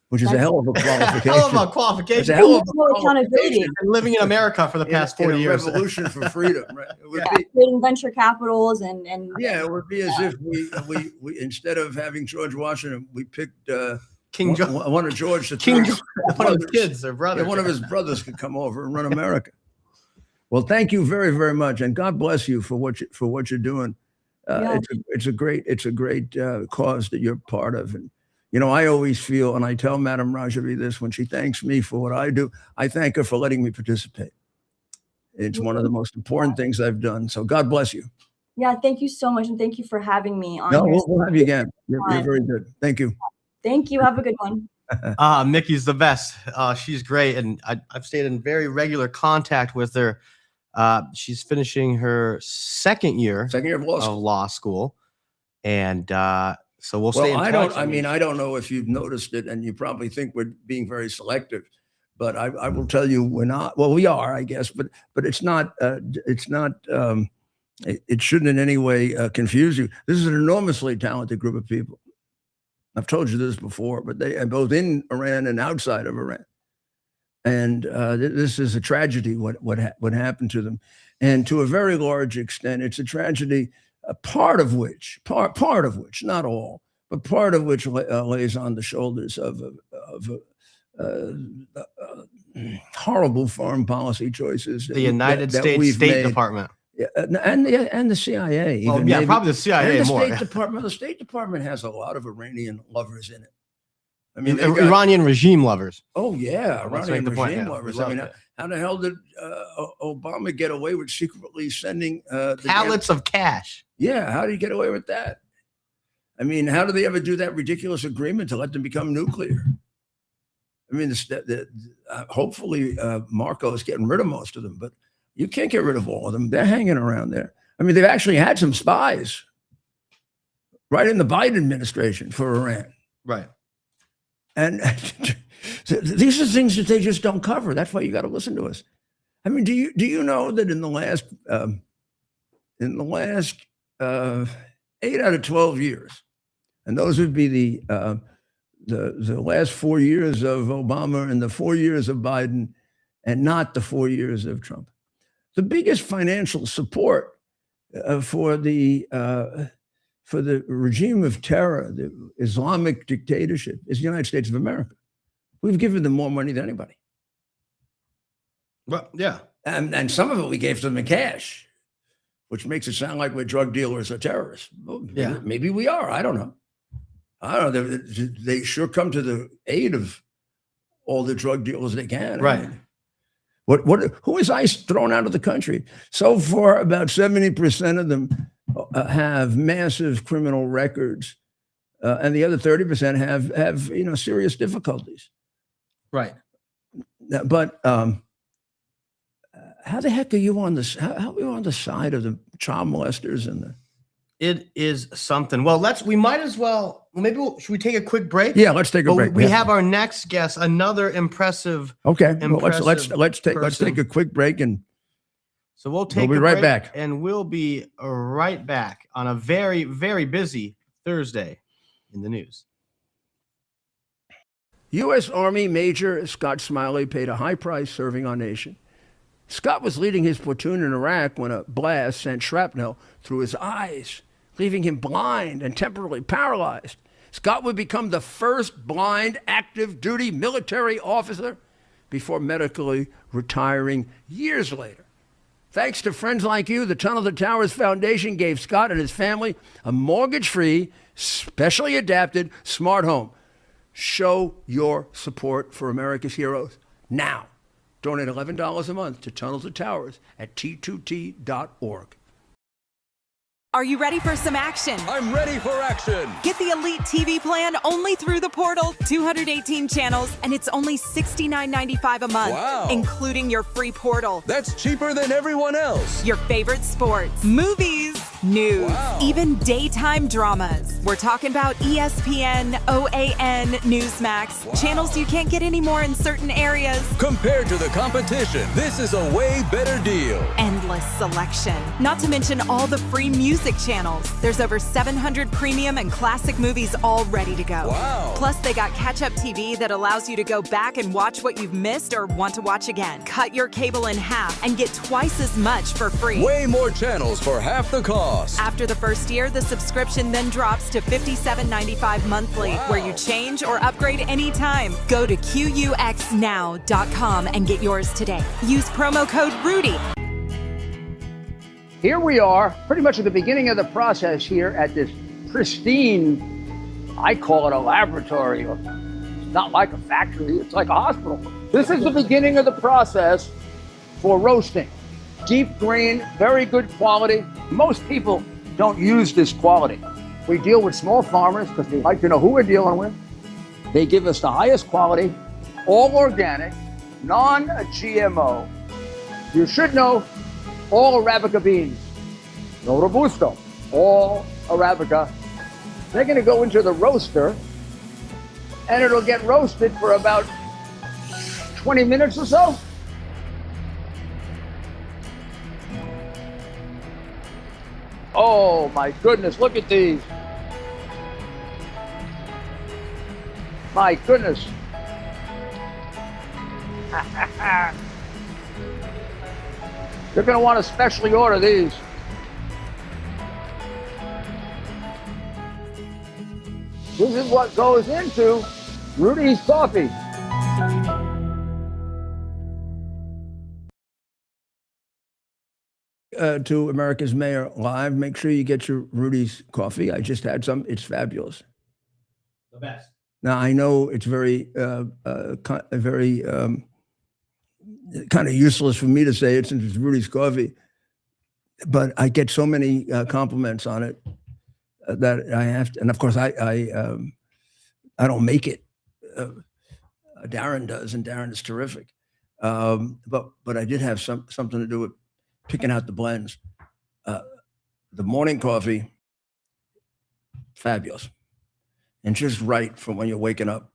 Which is a hell of a qualification. Hell of a qualification. It's a hell of a qualification. And living in America for the past 40 years. Revolution for freedom. Right? It would be, creating venture capitals and yeah, it would be as if we instead of having George Washington, we picked King George, one of George the King George, one of his kids or brothers. Yeah, one of his brothers could come over and run America. Well, thank you very, very much, and God bless you for what you're doing. It's a great cause that you're part of. And I always feel, and I tell Madame Rajavi this when she thanks me for what I do, I thank her for letting me participate. It's one of the most important things I've done. So God bless you. Yeah, thank you so much, and thank you for having me on. No, we'll have you again. You're very good. Thank you. Thank you. Have a good one. Mickey's the best. She's great, and I've stayed in very regular contact with her. She's finishing her second year of law school, and So we'll stay in touch. I don't know if you've noticed it, and you probably think we're being very selective, but I will tell you we're not. Well, we are, I guess, but it's not. It shouldn't in any way confuse you. This is an enormously talented group of people. I've told you this before, but they are both in Iran and outside of Iran. And this is a tragedy, what happened to them. And to a very large extent, it's a tragedy, part of which, not all, but part of which lays on the shoulders of horrible foreign policy choices. The United States State Department. Yeah, and the CIA. Well, yeah, probably the CIA and the more. State Department. The State Department has a lot of Iranian lovers in it. I mean, Iranian regime lovers. Oh yeah, Iranian regime Yeah, lovers. I mean, how the hell did Obama get away with secretly sending pallets of cash? Yeah, how did he get away with that? I mean, how did they ever do that ridiculous agreement to let them become nuclear? I mean, hopefully Marco is getting rid of most of them, but you can't get rid of all of them. They're hanging around there. I mean, they've actually had some spies right in the Biden administration for Iran. Right. And these are things that they just don't cover. That's why you got to listen to us. I mean, do you know that in the last 8 out of 12 years, and those would be the last 4 years of Obama and the 4 years of Biden, and not the 4 years of Trump, the biggest financial support for the regime of terror, the Islamic dictatorship, is the United States of America. We've given them more money than anybody. Well, yeah. And some of it we gave them in cash, which makes it sound like we're drug dealers or terrorists. Well, yeah. Maybe we are. I don't know. They sure come to the aid of all the drug dealers they can. Right. I mean, who is ICE thrown out of the country? So far, about 70% of them have massive criminal records, and the other 30% have serious difficulties. Right. But how the heck are you on this? How are you on the side of the child molesters and the? It is something. Well, we might as well. Should we take a quick break? Yeah, let's take a break. We have our next guest, another impressive. Okay, let's take a quick break, and so we'll be right back. And we'll be right back on a very, very busy Thursday in the news. U.S. Army Major Scott Smiley paid a high price serving our nation. Scott was leading his platoon in Iraq when a blast sent shrapnel through his eyes, leaving him blind and temporarily paralyzed. Scott would become the first blind active duty military officer before medically retiring years later. Thanks to friends like you, the Tunnel to Towers Foundation gave Scott and his family a mortgage-free, specially adapted smart home. Show your support for America's heroes now. Donate $11 a month to Tunnel to Towers at T2T.org. Are you ready for some action? I'm ready for action. Get the Elite TV plan only through the portal. 218 channels, and it's only $69.95 a month. Wow. Including your free portal. That's cheaper than everyone else. Your favorite sports, movies, news, even daytime dramas. We're talking about ESPN, OAN, Newsmax, channels you can't get anymore in certain areas. Compared to the competition, this is a way better deal. Endless selection. Not to mention all the free music channels. There's over 700 premium and classic movies all ready to go. Wow. Plus, they got catch-up TV that allows you to go back and watch what you've missed or want to watch again. Cut your cable in half and get twice as much for free. Way more channels for half the cost. After the first year, the subscription then drops to $57.95 monthly, where you change or upgrade anytime. Go to QUXNow.com and get yours today. Use promo code RUDY. Here we are, pretty much at the beginning of the process here at this pristine, I call it a laboratory. It's not like a factory, it's like a hospital. This is the beginning of the process for roasting. Deep grain, very good quality. Most people don't use this quality. We deal with small farmers because we like to know who we're dealing with. They give us the highest quality, all organic, non-GMO. You should know all Arabica beans. No Robusto, all Arabica. They're going to go into the roaster, and it'll get roasted for about 20 minutes or so. Oh my goodness, look at these. My goodness. You're going to want to specially order these. This is what goes into Rudy's coffee. To America's Mayor Live, make sure you get your Rudy's coffee. I just had some. It's fabulous. The best. Now, I know it's very kind of useless for me to say it since it's Rudy's coffee, but I get so many compliments on it that I have to, and of course I don't make it. Darren does, and Darren is terrific. But I did have something to do with picking out the blends. The morning coffee, fabulous, and just right for when you're waking up.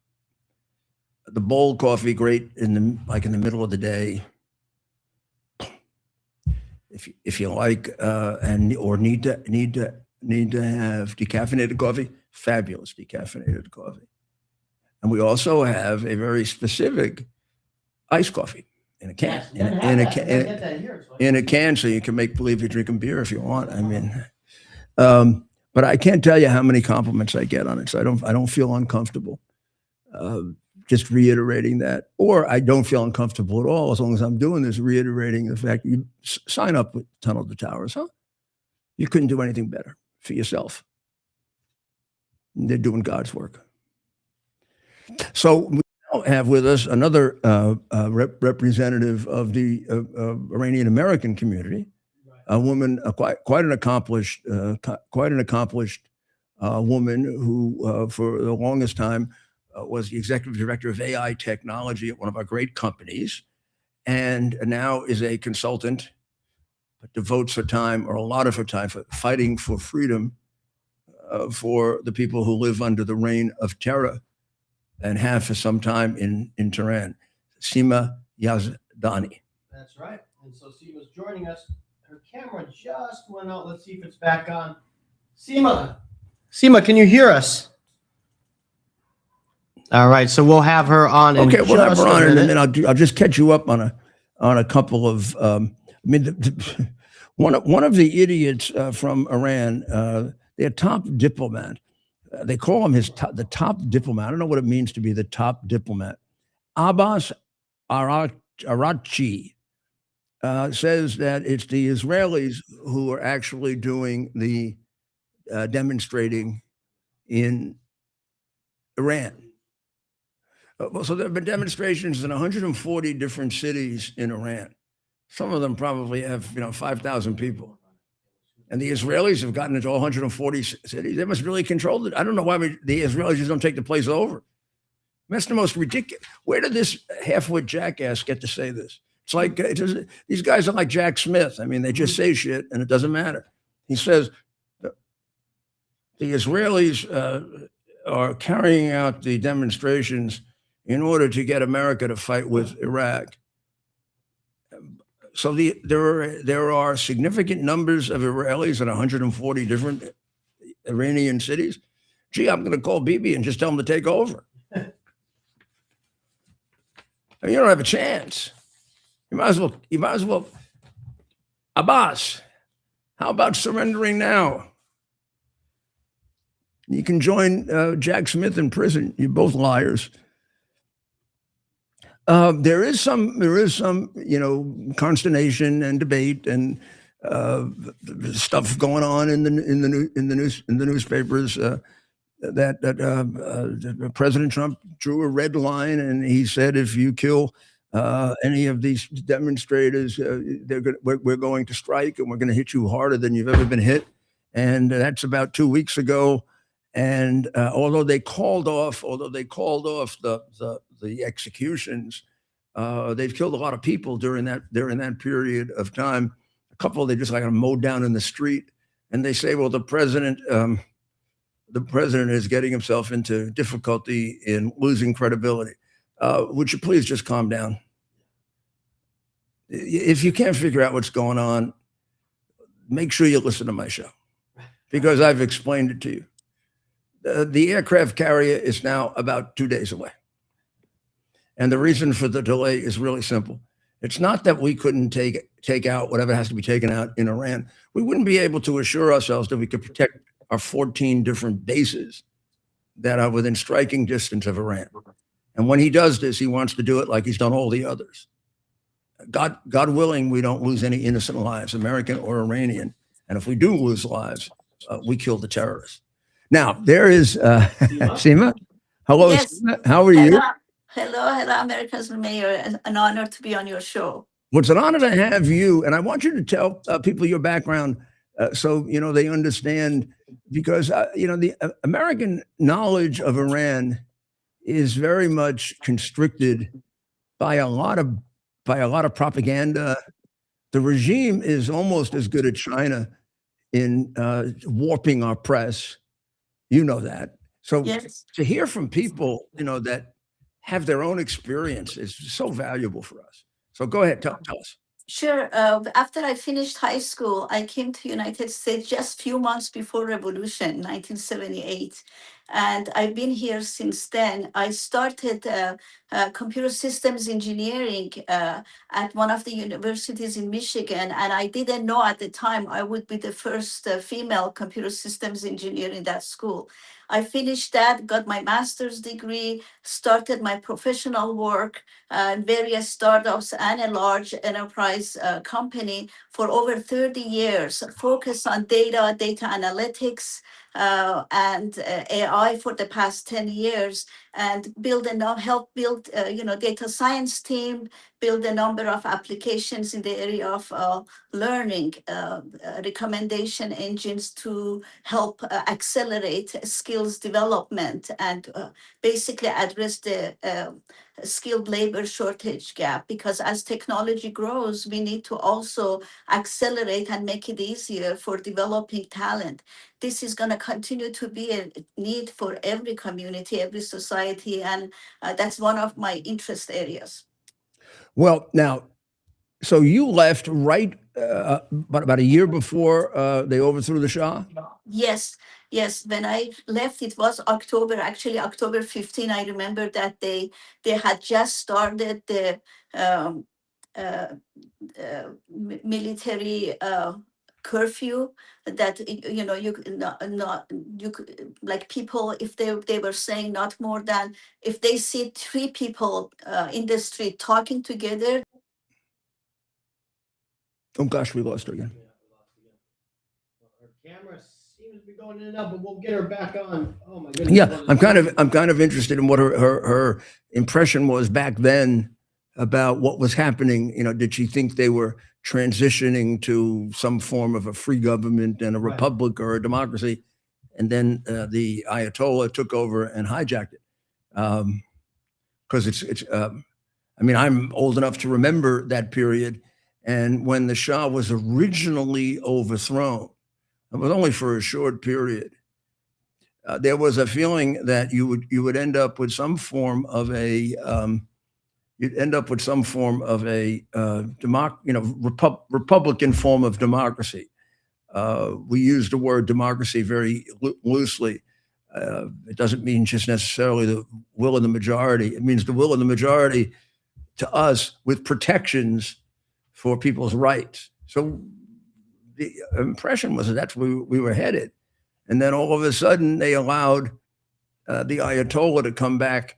The bold coffee, great in the middle of the day. If you like or need to have decaffeinated coffee, fabulous decaffeinated coffee. And we also have a very specific iced coffee in a can. In a can, so you can make believe you're drinking beer if you want. I mean, but I can't tell you how many compliments I get on it, so I don't feel uncomfortable. Just reiterating that, or I don't feel uncomfortable at all as long as I'm doing this, reiterating the fact you sign up with Tunnel to Towers, huh? You couldn't do anything better for yourself. They're doing God's work. So we now have with us another representative of the Iranian American community, a woman, quite an accomplished woman who, for the longest time, was the executive director of AI technology at one of our great companies, and now is a consultant, but devotes her time, or a lot of her time, for fighting for freedom for the people who live under the reign of terror and have for some time in Tehran. Seema Yazdani. That's right. And so Seema's joining us. Her camera just went out. Let's see if it's back on. Seema, can you hear us? All right, so we'll have her on. Okay, we'll have her on in a minute. I'll just catch you up on a couple of. One of the idiots from Iran, their top diplomat. They call him the top diplomat. I don't know what it means to be the top diplomat. Abbas Araghchi says that it's the Israelis who are actually doing the demonstrating in Iran. So there have been demonstrations in 140 different cities in Iran. Some of them probably have 5,000 people. And the Israelis have gotten into all 140 cities. They must really control it. I don't know why the Israelis just don't take the place over. That's the most ridiculous. Where did this half-wit jackass get to say this? It's like these guys are like Jack Smith. I mean, they just say shit and it doesn't matter. He says the Israelis are carrying out the demonstrations in order to get America to fight with Iraq. So there are significant numbers of Israelis in 140 different Iranian cities. Gee, I'm going to call Bibi and just tell him to take over. I mean, you don't have a chance. You might as well. Abbas, how about surrendering now? You can join Jack Smith in prison. You're both liars. There is some, consternation and debate and stuff going on in the newspapers that President Trump drew a red line, and he said, if you kill any of these demonstrators, we're going to strike, and we're going to hit you harder than you've ever been hit. And that's about 2 weeks ago. And although they called off the executions, they've killed a lot of people during that period of time. A couple they just like mowed down in the street, and they say, well, the president the president is getting himself into difficulty in losing credibility. Would you please just calm down? If you can't figure out what's going on, make sure you listen to my show, because I've explained it to you. The aircraft carrier is now about 2 days away. And the reason for the delay is really simple. It's not that we couldn't take out whatever has to be taken out in Iran. We wouldn't be able to assure ourselves that we could protect our 14 different bases that are within striking distance of Iran. And when he does this, he wants to do it like he's done all the others. God willing, we don't lose any innocent lives, American or Iranian. And if we do lose lives, we kill the terrorists. Now, there is Seema. Hello, Yes. Seema. How are you? Hello, America's Mayor. An honor to be on your show. Well, it's an honor to have you. And I want you to tell people your background so, you know, they understand, because, you know, the American knowledge of Iran is very much constricted by a lot of propaganda. The regime is almost as good as China in warping our press. You know that. So Yes. to hear from people, you know, that have their own experience is so valuable for us. So go ahead, tell us. Sure. After I finished high school, I came to United States just few months before Revolution, 1978. And I've been here since then. I started computer systems engineering at one of the universities in Michigan. And I didn't know at the time I would be the first female computer systems engineer in that school. I finished that, got my master's degree, started my professional work, various startups and a large enterprise company for over 30 years, focused on data analytics, and AI for the past 10 years, and help build, data science team, build a number of applications in the area of learning, recommendation engines to help accelerate skills development and basically address the skilled labor shortage gap, because as technology grows, we need to also accelerate and make it easier for developing talent. This is going to continue to be a need for every community, every society, and that's one of my interest areas. Well, now, so you left right about a year before they overthrew the Shah? Yes. When I left, it was October 15. I remember that they had just started the military curfew, that you could, like, people, if they were saying not more than, if they see 3 people in the street talking together. Oh gosh, we lost her again. Her camera seems to be going in and out, but we'll get her back on. Oh my goodness. Yeah, I'm kind of interested in what her impression was back then about what was happening. You know, did she think they were transitioning to some form of a free government and a republic or a democracy? And then the Ayatollah took over and hijacked it. Because I mean, I'm old enough to remember that period. And when the Shah was originally overthrown, it was only for a short period. There was a feeling that you would end up with some form of a Republican form of democracy. We use the word democracy very loosely. It doesn't mean just necessarily the will of the majority. It means the will of the majority to us with protections for people's rights. So the impression was that's where we were headed. And then all of a sudden they allowed the Ayatollah to come back,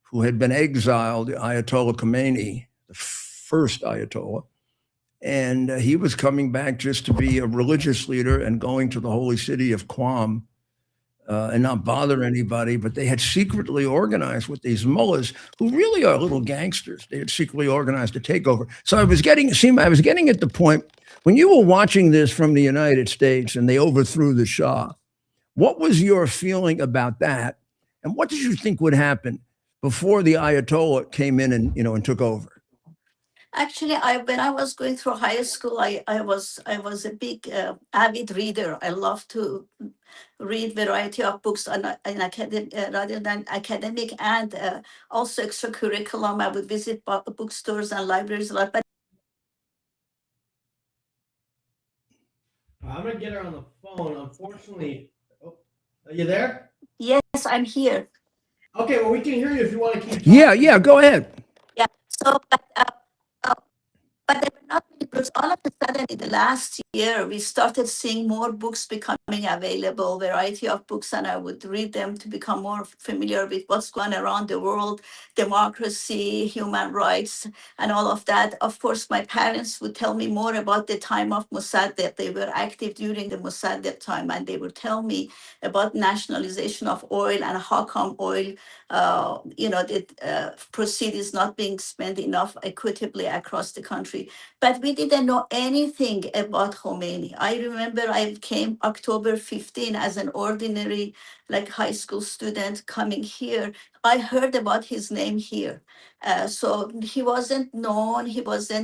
who had been exiled, the Ayatollah Khomeini, the first Ayatollah. And he was coming back just to be a religious leader and going to the holy city of Qom and not bother anybody. But they had secretly organized with these mullahs, who really are little gangsters. They had secretly organized a takeover. So I was getting at the point, when you were watching this from the United States and they overthrew the Shah, what was your feeling about that? And what did you think would happen before the Ayatollah came in and took over? Actually, when I was going through high school, I was a big avid reader. I love to read variety of books on in academic rather than academic and also extracurriculum. I would visit bookstores and libraries a lot. But I'm gonna get her on the phone. Unfortunately, oh, are you there? yes, I'm here. Okay, well, we can hear you if you want to keep talking. Yeah, go ahead. Yeah. So, but there were not many books. All of a sudden, in the last year, we started seeing more books becoming available, variety of books, and I would read them to become more familiar with what's going around the world, democracy, human rights, and all of that. Of course, my parents would tell me more about the time of Mossadegh. They were active during the Mossadegh time, and they would tell me about nationalization of oil and how come oil the proceed is not being spent enough equitably across the country. But we didn't know anything about Khomeini. I remember I came October 15 as an ordinary, like high school student coming here. I heard about his name here. So he wasn't known,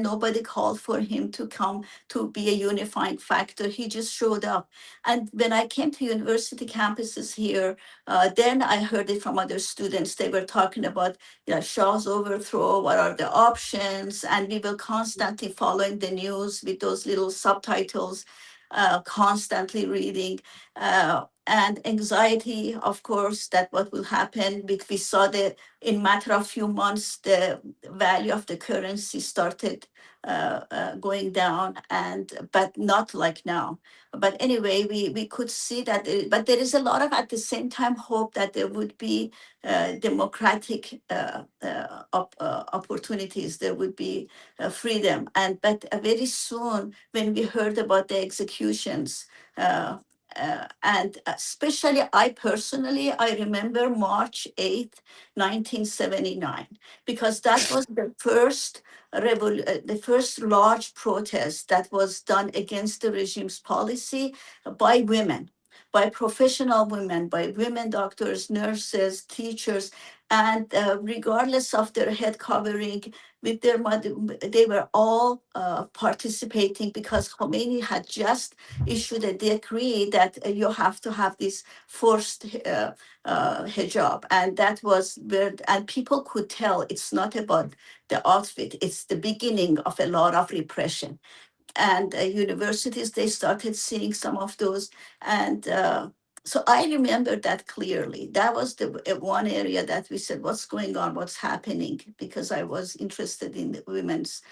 nobody called for him to come to be a unifying factor. He just showed up. And when I came to university campuses here, then I heard it from other students. They were talking about Shah's overthrow, what are the options? And we were constantly following the news with those little subtitles, constantly reading. And anxiety, of course, that what will happen. We saw that in matter of few months, the value of the currency started going down, but not like now. But anyway, we could see that, but there is a lot of, at the same time, hope that there would be democratic opportunities, there would be freedom. But very soon, when we heard about the executions, and especially I personally, I remember March 8th, 1979, because that was the first large protest that was done against the regime's policy by women, by professional women, by women doctors, nurses, teachers, and regardless of their head covering, with their mother, they were all participating because Khomeini had just issued a decree that you have to have this forced hijab, and that was where, and people could tell it's not about the outfit, it's the beginning of a lot of repression. And universities, they started seeing some of those. And so I remember that clearly. That was the one area that we said, what's going on, what's happening? Because I was interested in the women's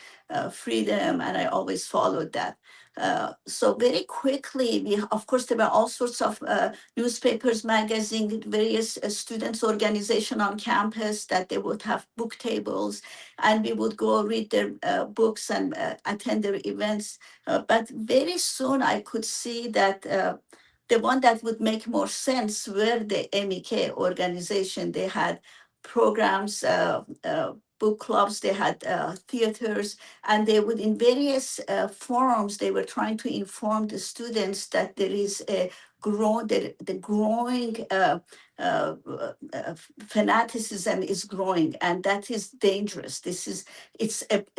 freedom, and I always followed that. So very quickly, of course, there were all sorts of newspapers, magazines, various students' organization on campus that they would have book tables, and we would go read their books and attend their events. But very soon I could see that the one that would make more sense were the MEK organization. They had programs, book clubs, they had theaters, and they would, in various forums, they were trying to inform the students that there is a the growing fanaticism is growing, and that is dangerous.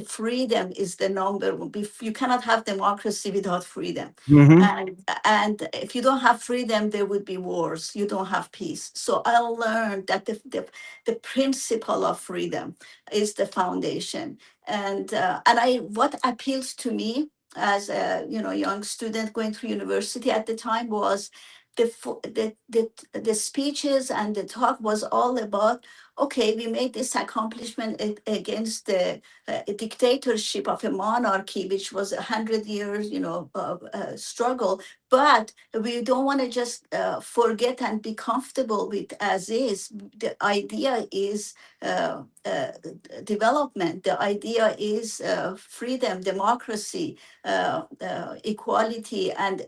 Freedom is the number one. You cannot have democracy without freedom. And if you don't have freedom, there would be wars. You don't have peace. So I learned that the principle of freedom is the foundation. And what appeals to me as a young student going through university at the time was the speeches and the talk was all about, okay, we made this accomplishment against the dictatorship of a monarchy, which was 100 years, struggle. But we don't want to just forget and be comfortable with as is. The idea is development. The idea is freedom, democracy, equality, and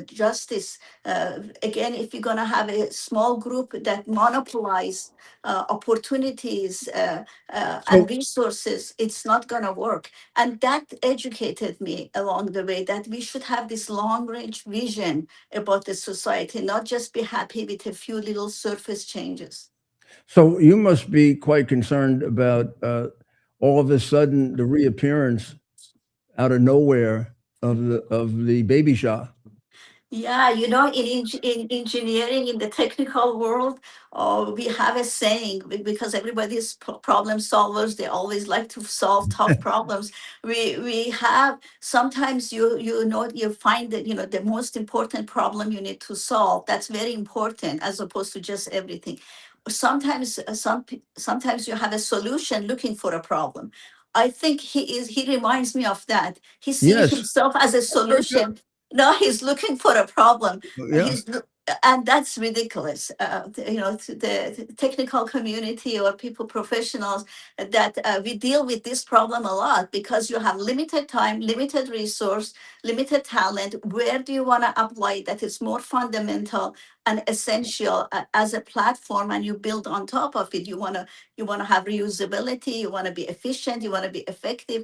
justice. Again, if you're going to have a small group that monopolize opportunities and resources, it's not going to work. And that educated me along the way that we should have this long range vision about the society, not just be happy with a few little surface changes. So you must be quite concerned about all of a sudden the reappearance out of nowhere of the baby Shah. Yeah, in engineering, in the technical world, we have a saying because everybody is problem solvers. They always like to solve tough problems. We have sometimes you find that the most important problem you need to solve. That's very important as opposed to just everything. Sometimes sometimes you have a solution looking for a problem. I think he reminds me of that. He sees Yes. himself as a Very good. solution. No, he's looking for a problem. Yeah. And that's ridiculous. To the technical community or people, professionals, that we deal with this problem a lot because you have limited time, limited resource, limited talent. Where do you want to apply that is more fundamental and essential as a platform, and you build on top of it? You want to have reusability. You want to be efficient. You want to be effective.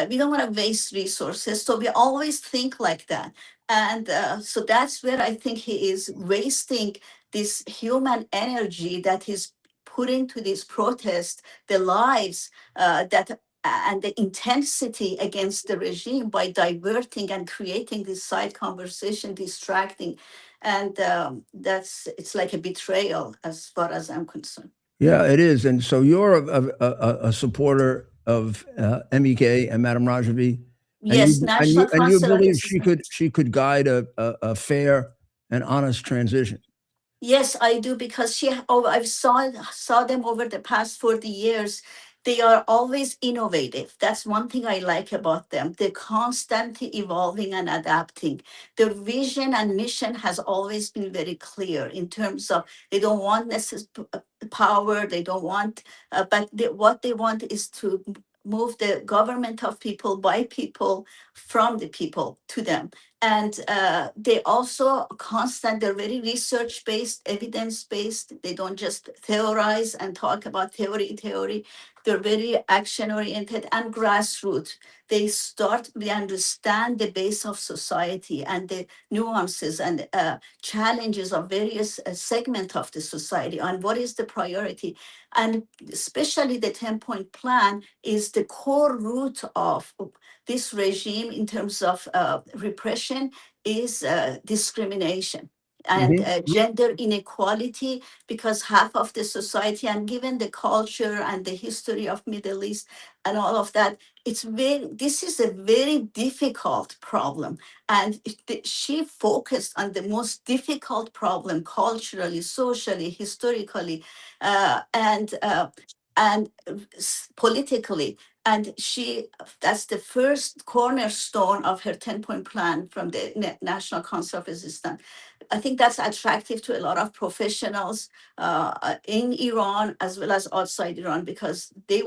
We don't want to waste resources. So we always think like that. And so that's where I think he is wasting this human energy that he's putting to this protest, the lives and the intensity against the regime by diverting and creating this side conversation, distracting. And it's like a betrayal as far as I'm concerned. Yeah, it is. And so you're a supporter of MEK and Madame Rajavi. Yes, National And you Council of believe Assistance. she could guide a fair and honest transition. Yes, I do, because I've saw them over the past 40 years. They are always innovative. That's one thing I like about them. They're constantly evolving and adapting. Their vision and mission has always been very clear in terms of they don't want power. They don't want, what they want is to move the government of people by people from the people to them. And they also they're very research-based, evidence-based. They don't just theorize and talk about theory. They're very action-oriented and grassroots. They understand the base of society and the nuances and challenges of various segments of the society and what is the priority. And especially the 10-point plan is the core root of this regime in terms of repression is discrimination and gender inequality, because half of the society, and given the culture and the history of Middle East and all of that, this is a very difficult problem. And she focused on the most difficult problem culturally, socially, historically, and politically. And that's the first cornerstone of her 10-point plan from the National Council of Resistance. I think that's attractive to a lot of professionals in Iran as well as outside Iran, because they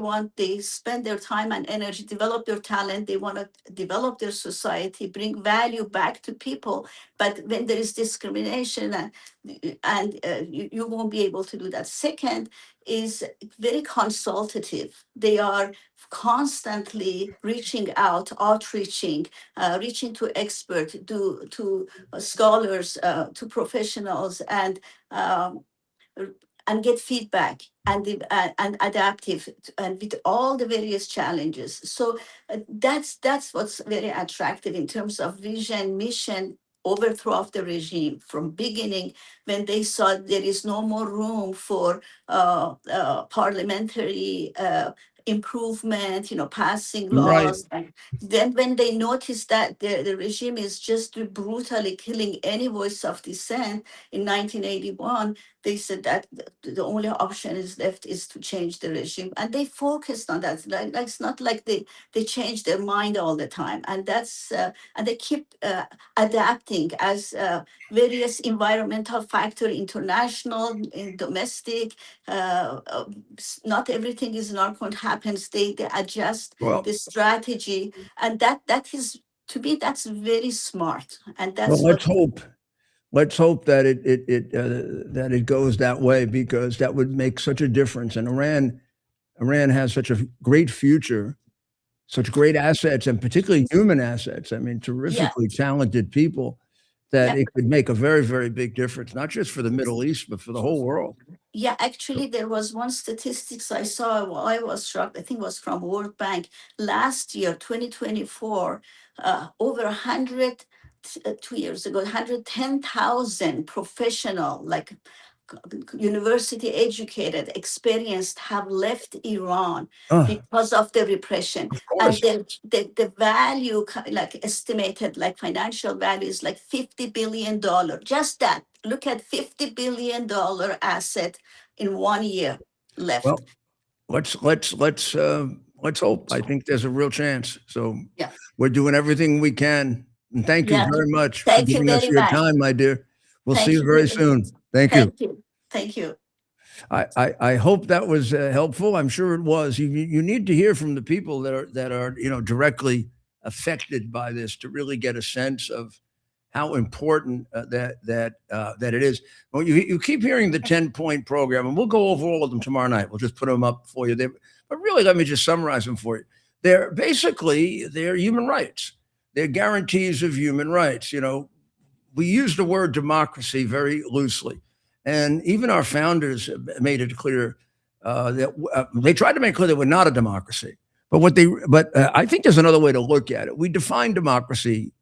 spend their time and energy, develop their talent, they want to develop their society, bring value back to people. But when there is discrimination, you won't be able to do that. Second is very consultative. They are constantly reaching out, outreaching, reaching to experts, to scholars, to professionals, and get feedback and adaptive, and with all the various challenges. So that's what's very attractive in terms of vision, mission, overthrow of the regime from beginning, when they saw there is no more room for parliamentary improvement, passing Right. laws. And then when they noticed that the regime is just brutally killing any voice of dissent in 1981, they said that the only option is left is to change the regime. And they focused on that. It's not like they change their mind all the time. And that's and they keep adapting as various environmental factor, international, domestic, not everything is not going to happen. They adjust the strategy, and that is, to me, that's very smart. And that's Well, let's hope that that it goes that way, because that would make such a difference. And Iran has such a great future, such great assets, and particularly human assets. I mean, terrifically talented people. that Yeah. it could make a very, very big difference, not just for the Middle East, but for the whole world. Yeah, actually, there was one statistics I saw while I was shocked. I think it was from World Bank. Last year, 2024, over 2 years ago, 110,000 professional, like university educated, experienced, have left Iran because of the repression. Of And course. the value, like estimated, like financial value is like $50 billion. Just that. Look at $50 billion asset in 1 year left. Well, let's hope. I think there's a real chance. So Yeah. we're doing everything we can. And thank you Yeah. very much for Thank you giving us very your much. time, my dear. We'll see Thank you you. very soon. Thank you. Thank you. Thank you. I hope that was helpful. I'm sure it was. You need to hear from the people that are directly affected by this to really get a sense of how important that it is. Well, you keep hearing the 10-point program, and we'll go over all of them tomorrow night. We'll just put them up for you. But really, let me just summarize them for you. They're human rights. They're guarantees of human rights. We use the word democracy very loosely. And even our founders made it clear that they tried to make clear they were not a democracy. But I think there's another way to look at it. We define democracy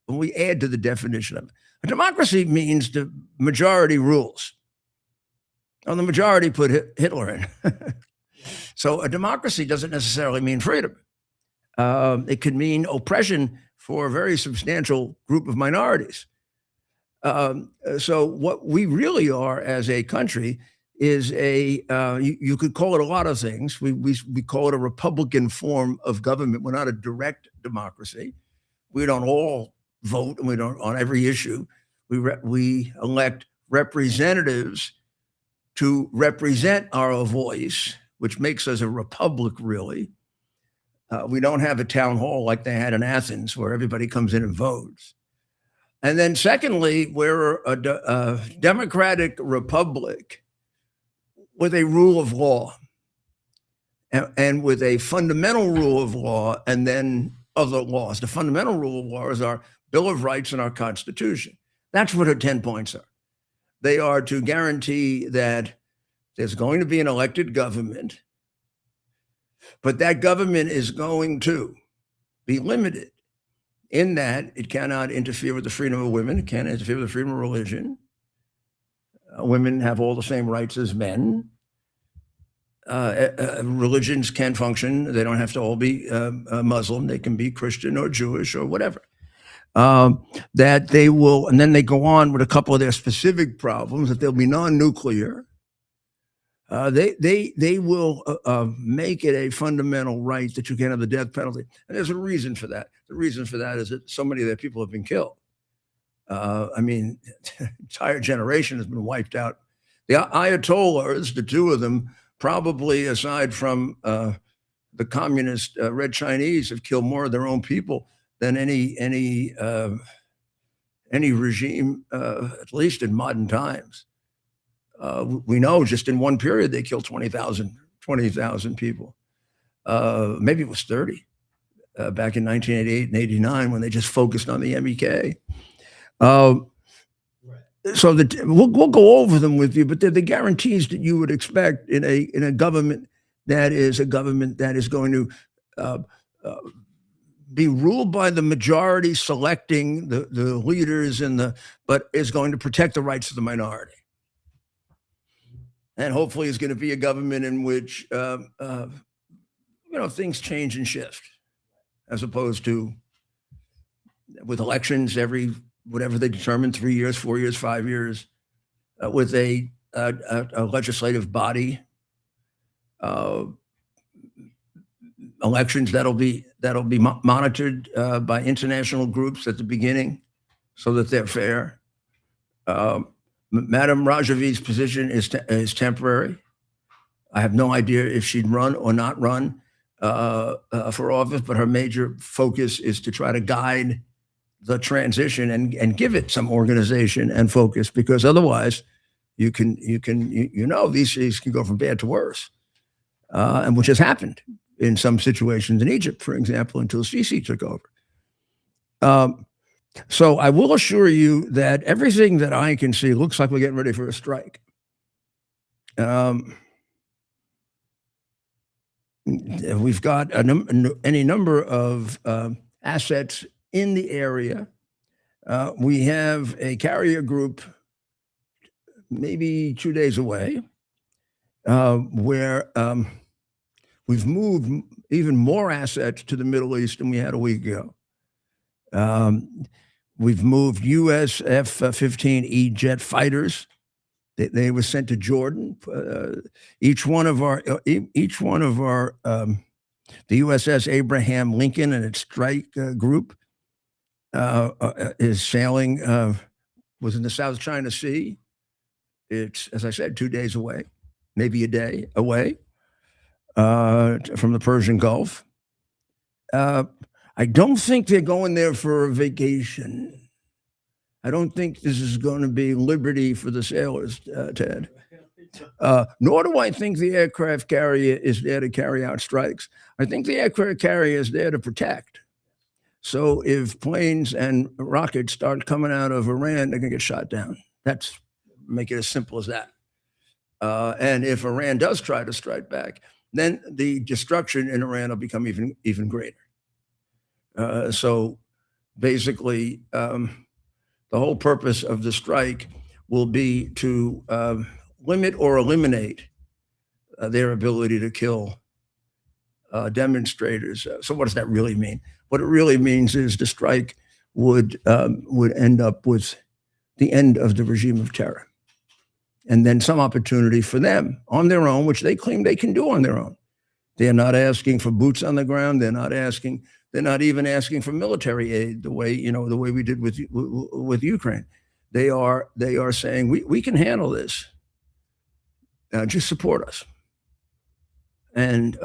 when we add to the definition of it. A democracy means the majority rules. Well, the majority put Hitler in. So a democracy doesn't necessarily mean freedom. It could mean oppression for a very substantial group of minorities. So what we really are as a country is you could call it a lot of things. We call it a Republican form of government. We're not a direct democracy. We don't all vote, and we don't on every issue. We elect representatives to represent our voice, which makes us a republic, really. We don't have a town hall like they had in Athens where everybody comes in and votes. And then secondly, we're a democratic republic with a rule of law and with a fundamental rule of law and then other laws. The fundamental rule of law is our Bill of Rights and our Constitution. That's what our 10 points are. They are to guarantee that there's going to be an elected government, but that government is going to be limited in that it cannot interfere with the freedom of women. It can't interfere with the freedom of religion. Women have all the same rights as men. Religions can function. They don't have to all be Muslim. They can be Christian or Jewish or whatever. That they will, and then they go on with a couple of their specific problems, that they'll be non-nuclear. They will make it a fundamental right that you can't have the death penalty. And there's a reason for that. The reason for that is that so many of their people have been killed. Entire generation has been wiped out. The Ayatollahs, the two of them, probably aside from the communist Red Chinese, have killed more of their own people than any regime, at least in modern times. We know just in one period they killed 20,000 people. Maybe it was 30 back in 1988 and 89 when they just focused on the MEK. So we'll go over them with you, but they're the guarantees that you would expect in a government that is going to be ruled by the majority, selecting the leaders but is going to protect the rights of the minority. And hopefully is going to be a government in which things change and shift, as opposed to with elections every whatever they determine, 3 years, 4 years, 5 years, with a legislative body. Elections that'll be monitored by international groups at the beginning, so that they're fair. Madam Rajavi's position is temporary. I have no idea if she'd run or not run for office, but her major focus is to try to guide the transition and give it some organization and focus, because otherwise these things can go from bad to worse, and which has happened in some situations in Egypt, for example, until Sisi took over. So I will assure you that everything that I can see looks like we're getting ready for a strike. We've got any number of assets in the area. We have a carrier group maybe 2 days away where we've moved even more assets to the Middle East than we had a week ago. We've moved US F-15E jet fighters. They were sent to Jordan. Each one of our the USS Abraham Lincoln and its strike group is sailing, was in the South China Sea. It's, as I said, 2 days away, maybe a day away from the Persian Gulf. I don't think they're going there for a vacation. I don't think this is going to be liberty for the sailors, Ted. Nor do I think the aircraft carrier is there to carry out strikes. I think the aircraft carrier is there to protect. So if planes and rockets start coming out of Iran, they're going to get shot down. That's make it as simple as that. And if Iran does try to strike back, then the destruction in Iran will become even greater. So basically, the whole purpose of the strike will be to limit or eliminate their ability to kill demonstrators. So what does that really mean? What it really means is the strike would end up with the end of the regime of terror, and then some opportunity for them on their own, which they claim they can do on their own. They're not asking for boots on the ground. They're not even asking for military aid the way we did with Ukraine. They are saying we can handle this. Just support us. And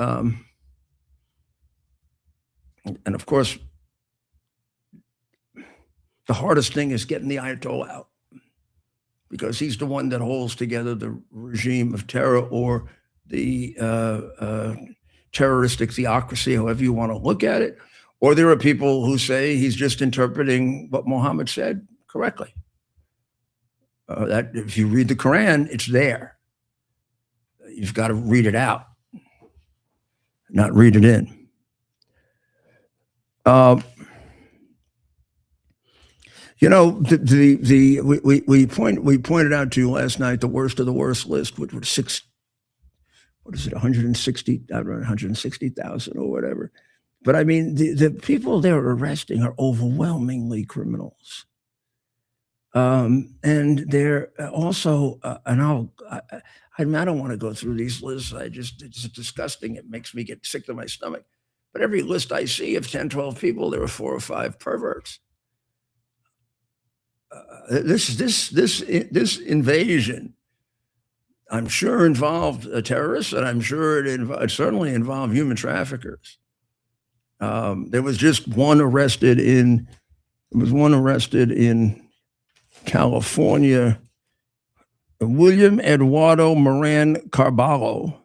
of course, the hardest thing is getting the Ayatollah out, because he's the one that holds together the regime of terror, or the terroristic theocracy, however you want to look at it. Or there are people who say he's just interpreting what Muhammad said correctly. That if you read the Quran, it's there. You've got to read it out, not read it in. We pointed out to you last night the worst of the worst list, which was 160,000 or whatever. But I mean, the people they're arresting are overwhelmingly criminals. And they're also, I don't want to go through these lists. It's disgusting. It makes me get sick to my stomach. But every list I see of 10, 12 people, there are 4 or 5 perverts. This invasion, I'm sure, involved terrorists, and I'm sure it certainly involved human traffickers. There was just one arrested in California, William Eduardo Moran Carballo,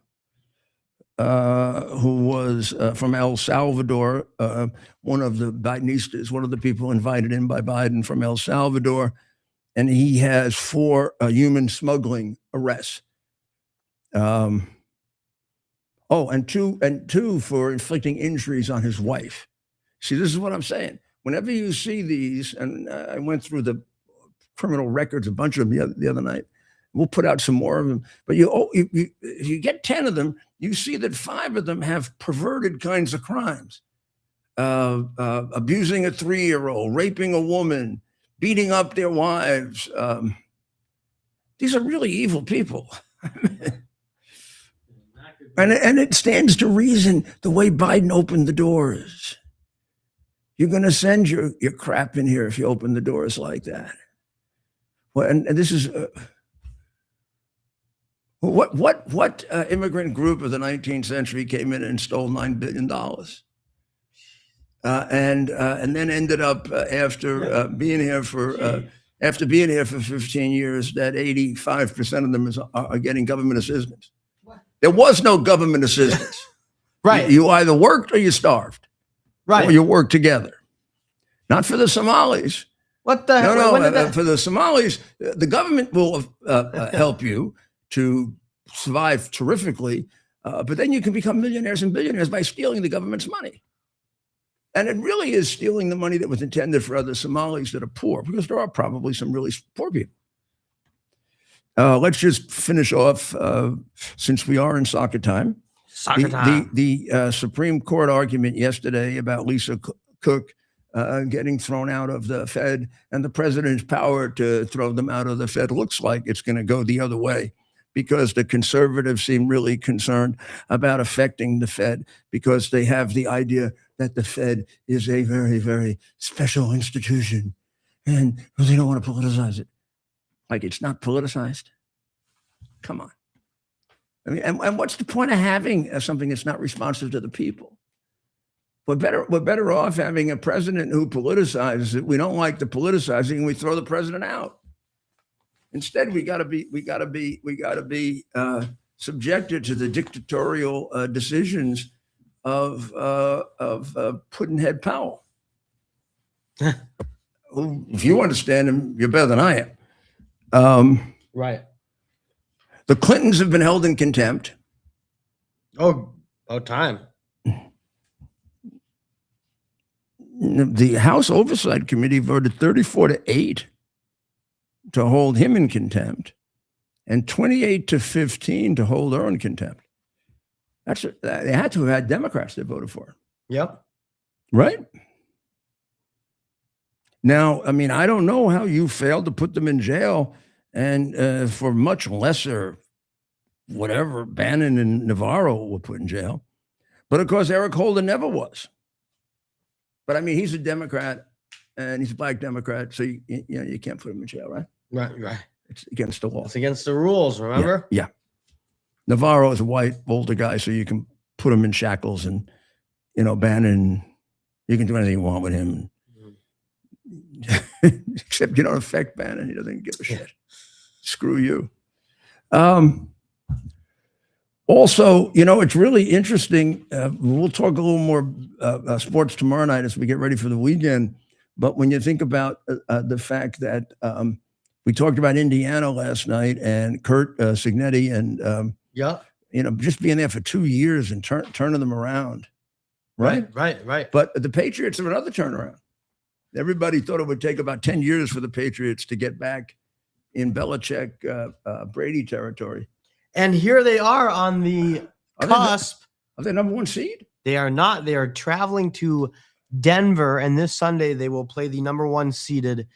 who was from El Salvador, one of the Bidenistas, one of the people invited in by Biden from El Salvador, and he has 4 human smuggling arrests. And two for inflicting injuries on his wife. See, this is what I'm saying. Whenever you see these, and I went through the criminal records, a bunch of them the other night. We'll put out some more of them. But you get 10 of them, you see that 5 of them have perverted kinds of crimes. Abusing a 3-year-old, raping a woman, beating up their wives. These are really evil people. And it stands to reason the way Biden opened the doors. You're going to send your crap in here if you open the doors like that. Well, and this is what immigrant group of the 19th century came in and stole $9 billion, and then ended up after being here for 15 years that 85% of them are getting government assistance. There was no government assistance. Right. You either worked or you starved. Right. Or you worked together. Not for the Somalis. What the hell? No, When did that? for the Somalis, the government will help you to survive terrifically, but then you can become millionaires and billionaires by stealing the government's money. And it really is stealing the money that was intended for other Somalis that are poor, because there are probably some really poor people. Let's just finish off, since we are in soccer time. The Supreme Court argument yesterday about Lisa Cook getting thrown out of the Fed and the president's power to throw them out of the Fed looks like it's going to go the other way, because the conservatives seem really concerned about affecting the Fed, because they have the idea that the Fed is a very, very special institution and they don't want to politicize it. Like, it's not politicized. Come on. I mean, and what's the point of having something that's not responsive to the people? We're better off having a president who politicizes it. We don't like the politicizing, and we throw the president out. Instead, we got to be subjected to the dictatorial decisions of Puddinhead Powell. Who, if you understand him, you're better than I am. Right. The Clintons have been held in contempt. Oh, time. The House Oversight Committee voted 34-8 to hold him in contempt, and 28-15 to hold her in contempt. They had to have had Democrats that voted for her. Yep. Right? Now, I mean, I don't know how you failed to put them in jail, and for much lesser, whatever, Bannon and Navarro were put in jail. But of course, Eric Holder never was. But I mean, he's a Democrat, and he's a black Democrat, so you can't put him in jail, right? Right. It's against the law. It's against the rules, remember? Yeah. Navarro is a white, older guy, so you can put him in shackles, and, Bannon, you can do anything you want with him. Except you don't affect Bannon. He doesn't give a shit. Screw you. Also, it's really interesting. We'll talk a little more sports tomorrow night as we get ready for the weekend. But when you think about the fact that we talked about Indiana last night, and Kurt Signetti, and just being there for 2 years and turning them around, right? Right. But the Patriots have another turnaround. Everybody thought it would take about 10 years for the Patriots to get back in Belichick, Brady territory. And here they are on the cusp. Are they number one seed? They are not. They are traveling to Denver, and this Sunday they will play the number one seeded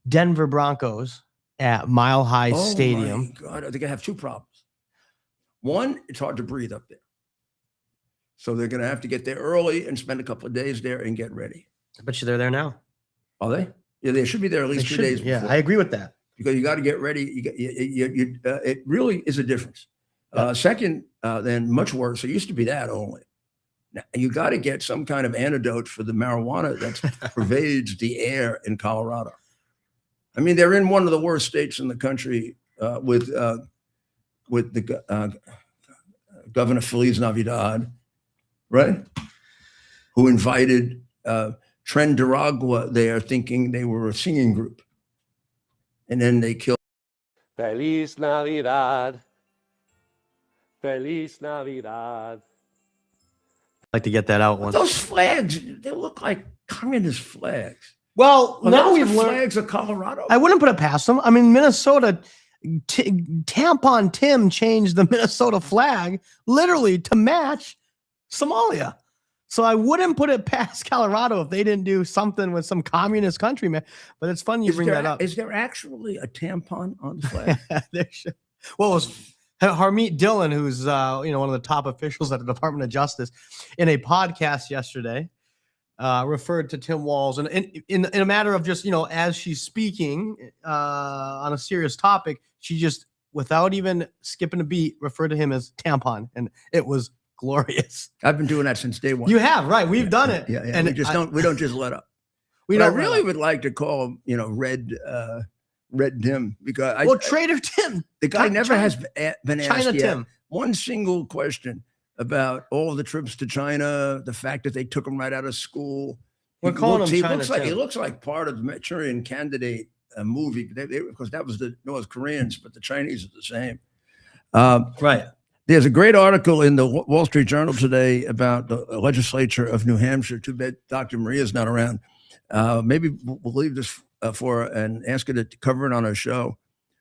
Denver Broncos at Mile High Stadium. Oh, my God. I think I have two problems. One, it's hard to breathe up there. So they're going to have to get there early and spend a couple of days there and get ready. I bet you they're there now. Are they? Yeah, they should be there at least 2 days before. Yeah, I agree with that. Because you got to get ready. It really is a difference. Second, then much worse, it used to be that only. Now, you got to get some kind of antidote for the marijuana that pervades the air in Colorado. I mean, they're in one of the worst states in the country with the Governor Feliz Navidad, right? Who invited Tren Deragua there, thinking they were a singing group. And then they killed. Feliz Navidad. Feliz Navidad. I'd like to get that out once. Those flags, they look like communist flags. Well, now we've learned flags of Colorado. I wouldn't put it past them. I mean, Minnesota, Tampon Tim changed the Minnesota flag literally to match Somalia. So I wouldn't put it past Colorado if they didn't do something with some communist country, man. But it's funny you bring that up. Is there actually a tampon on the flag? What was Harmeet Dillon, who's one of the top officials at the Department of Justice, in a podcast yesterday, referred to Tim Walz, and in a matter of just as she's speaking on a serious topic, she just, without even skipping a beat, referred to him as tampon, and it was glorious. I've been doing that since day one. You have, right? We've done it. Yeah. And we don't just let up. I really would like to call him, Red Tim, because Trader Tim. The guy never has been asked China yet Tim. one single question about all the trips to China, the fact that they took him right out of school, We're calling him he China looks like he Tim. looks like part of the Manchurian Candidate movie, because that was the North Koreans, but the Chinese are the same. Right. There's a great article in the Wall Street Journal today about the legislature of New Hampshire. Too bad Dr. Maria's not around. Maybe we'll leave this for her and ask her to cover it on our show.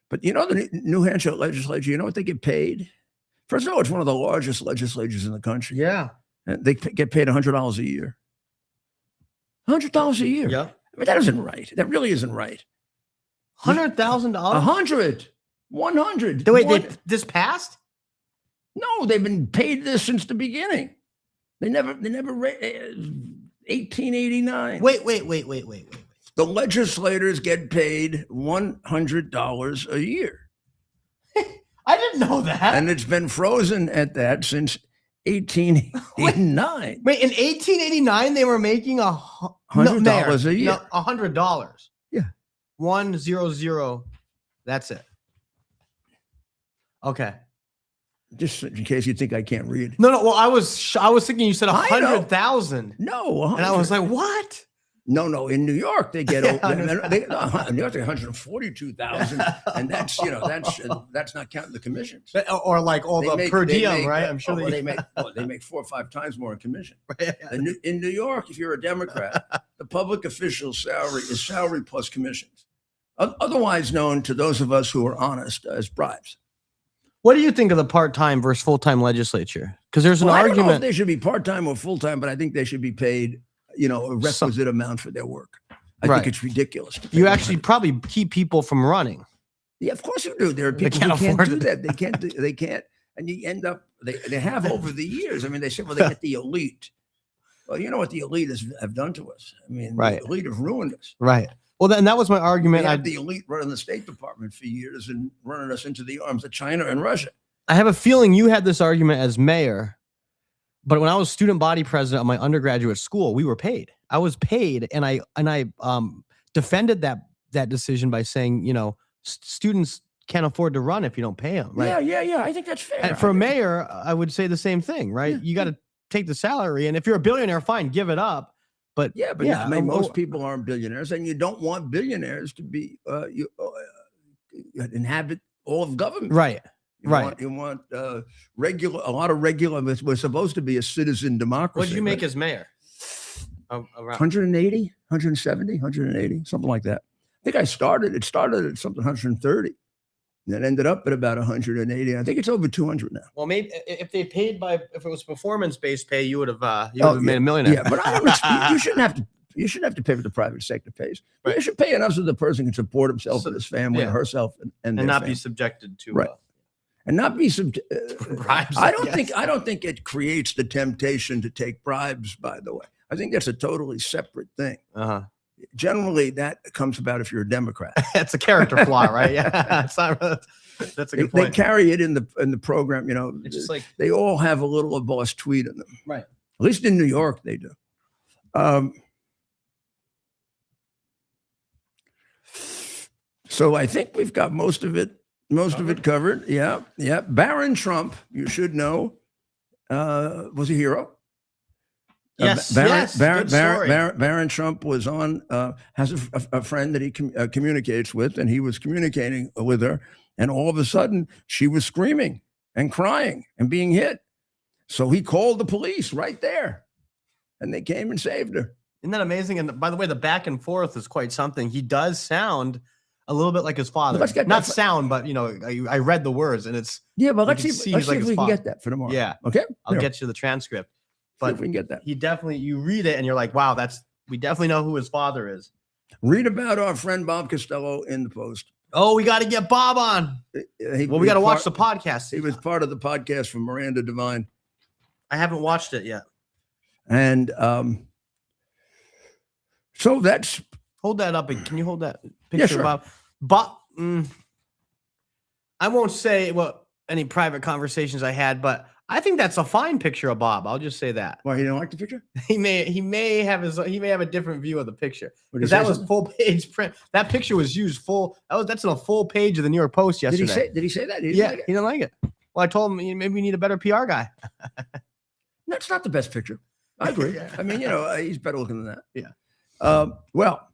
But you know, the New Hampshire legislature, you know what they get paid? First of all, it's one of the largest legislatures in the country. Yeah. And they get paid $100 a year. $100 a year. Yeah. I mean, that isn't right. That really isn't right. $100,000. 100. Wait, this passed? No, they've been paid this since the beginning. They never 1889. Wait. The legislators get paid $100 a year. I didn't know that. And it's been frozen at that since 1889. Wait, in 1889 they were making $100 a year. No, $100. Yeah. 100. That's it. Okay. Just in case you think I can't read. No. Well, I was thinking you said 100,000. No, 100. And I was like, what? No. In New York, they get Yeah, in New York, 142,000, and that's that's not counting the commissions. Or like all the per diem, right? I'm sure they make 4 or 5 times more in commission. Right. In New York, if you're a Democrat, the public official's salary is salary plus commissions, otherwise known to those of us who are honest as bribes. What do you think of the part-time versus full-time legislature? Because there's an I don't know if argument. they should be part-time or full-time, but I think they should be paid, a requisite amount for their work. I think it's ridiculous. You actually probably keep people from running. Yeah, of course you do. There are people who can't do that. They can't. And you end up, they have over the years. I mean, they say, well, they get the elite. Well, you know what the elite have done to us. I mean, the elite have ruined us. Right. Well, then that was my argument. They had the elite running the State Department for years and running us into the arms of China and Russia. I have a feeling you had this argument as mayor, but when I was student body president of my undergraduate school, we were paid. I was paid, and I defended that decision by saying, students can't afford to run if you don't pay them. Right? Yeah. I think that's fair. And for a mayor, I would say the same thing, right? You got to take the salary, and if you're a billionaire, fine, give it up. But I mean, most people aren't billionaires, and you don't want billionaires to be inhabit all of government. Right. You want a lot of regular. We're supposed to be a citizen democracy. What did you make as mayor? 180, 170, 180, something like that. I think it started at something 130. And it ended up at about 180. I think it's over 200 now. Well, maybe if they paid if it was performance-based pay, you would have made a millionaire. Yeah, but I don't. You shouldn't have to. You shouldn't have to pay what the private sector pays. Right. You should pay enough so the person can support himself and his family, or herself, and not family. Be subjected to right. And not be bribes. I don't think it creates the temptation to take bribes. By the way, I think that's a totally separate thing. Generally, that comes about if you're a Democrat. That's a character flaw, right? Yeah, it's not. That's a good point. They carry it in the program. It's just like they all have a little of boss tweet in them. Right. At least in New York, they do. So I think we've got most of it covered. Yeah. Barron Trump, you should know, was a hero. Yes, Barron Trump was on, has a friend that he communicates with, and he was communicating with her, and all of a sudden she was screaming and crying and being hit. So he called the police right there, and they came and saved her. Isn't that amazing? And by the way, the back and forth is quite something. He does sound a little bit like his father. Not sound, but I read the words, and it's but let's see if we can get that for tomorrow. Yeah, okay. I'll get you the transcript. But if we can get that, you read it and you're like, wow, we definitely know who his father is. Read about our friend Bob Costello in the Post. Oh, we got to get Bob on. We got to watch the podcast. He was part of the podcast from Miranda Devine. I haven't watched it yet. And so that's. Hold that up. Can you hold that picture, sure. Bob? Bob. I won't say any private conversations I had, but I think that's a fine picture of Bob. I'll just say that. Why, you don't like the picture? He may have a different view of the picture, because that was full page print. That picture was used full. That's on a full page of the New York Post yesterday. Did he say that? He didn't like it. Well, I told him maybe we need a better PR guy. That's not the best picture. I agree. I mean, he's better looking than that. Yeah. Well,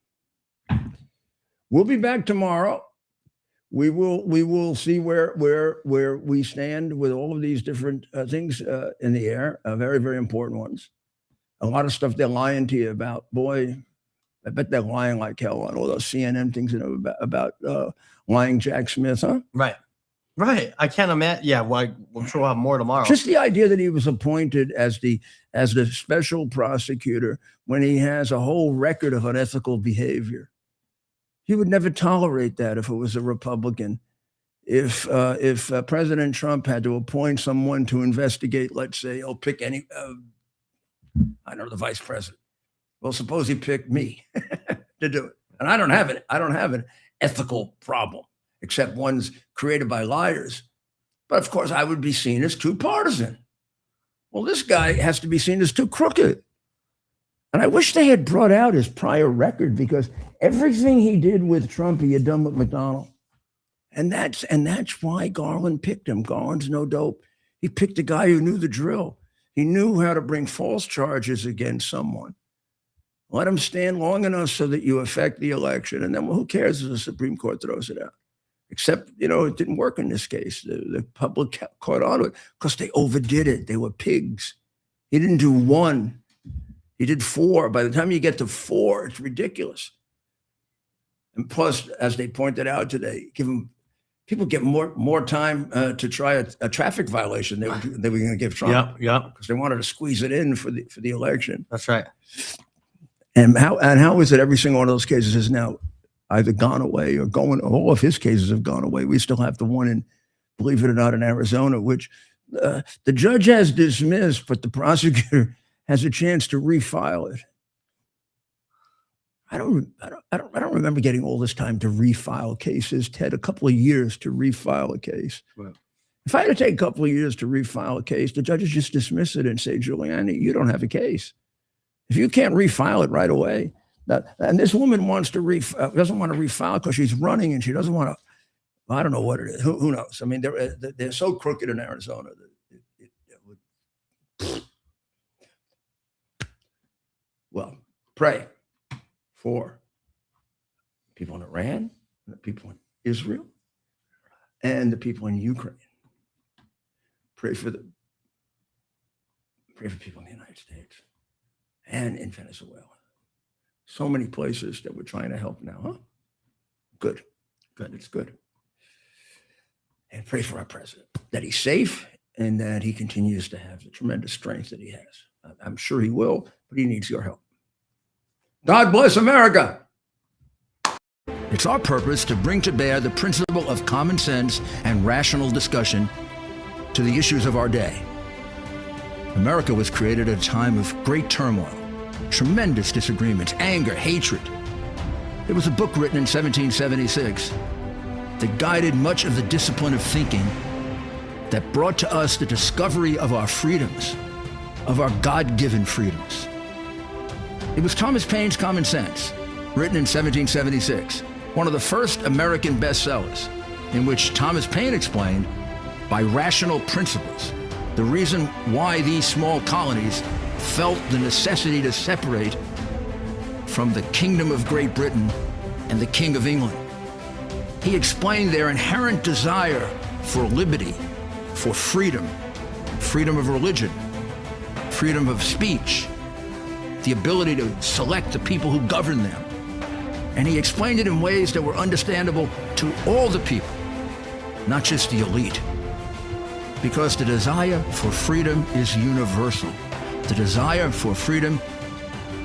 we'll be back tomorrow. We will see where we stand with all of these different things in the air, very, very important ones. A lot of stuff they're lying to you about. Boy, I bet they're lying like hell on all those CNN things, you know, about lying Jack Smith, huh? Right. I can't imagine. Yeah, well, I'm sure we'll have more tomorrow. Just the idea that he was appointed as the special prosecutor when he has a whole record of unethical behavior. He would never tolerate that if it was a Republican. If President Trump had to appoint someone to investigate, let's say, he'll pick any, I don't know, the vice president. Well, suppose he picked me to do it, and I don't have an ethical problem, except one's created by liars. But of course, I would be seen as too partisan. Well, this guy has to be seen as too crooked. And I wish they had brought out his prior record, because everything he did with Trump, he had done with McDonnell. And that's why Garland picked him. Garland's no dope. He picked a guy who knew the drill. He knew how to bring false charges against someone. Let him stand long enough so that you affect the election. And then, well, who cares if the Supreme Court throws it out? Except, you know, it didn't work in this case. The public caught on to it because they overdid it. They were pigs. He didn't do one. He did four. By the time you get to four, it's ridiculous. And plus, as they pointed out today, people get more time to try a traffic violation they were going to give Trump. Yeah. Because they wanted to squeeze it in for the election. That's right. And how is it every single one of those cases has now either gone away or going? All of his cases have gone away. We still have the one in, believe it or not, in Arizona, which the judge has dismissed, but the prosecutor has a chance to refile it. I don't remember getting all this time to refile cases, Ted. A couple of years to refile a case. Well, if I had to take a couple of years to refile a case, the judges just dismiss it and say, Giuliani, you don't have a case. If you can't refile it right away, and this woman wants to doesn't want to refile because she's running and she doesn't want to. I don't know what it is. Who knows? I mean, they're so crooked in Arizona that it would. Well, pray for people in Iran, and the people in Israel, and the people in Ukraine. Pray for people in the United States and in Venezuela. So many places that we're trying to help now, huh? Good. It's good. And pray for our president, that he's safe and that he continues to have the tremendous strength that he has. I'm sure he will, but he needs your help. God bless America. It's our purpose to bring to bear the principle of common sense and rational discussion to the issues of our day. America was created at a time of great turmoil, tremendous disagreements, anger, hatred. There was a book written in 1776 that guided much of the discipline of thinking that brought to us the discovery of our freedoms, of our God-given freedoms. It was Thomas Paine's Common Sense, written in 1776, one of the first American bestsellers, in which Thomas Paine explained, by rational principles, the reason why these small colonies felt the necessity to separate from the Kingdom of Great Britain and the King of England. He explained their inherent desire for liberty, for freedom, freedom of religion, freedom of speech, the ability to select the people who govern them. And he explained it in ways that were understandable to all the people, not just the elite. Because the desire for freedom is universal. The desire for freedom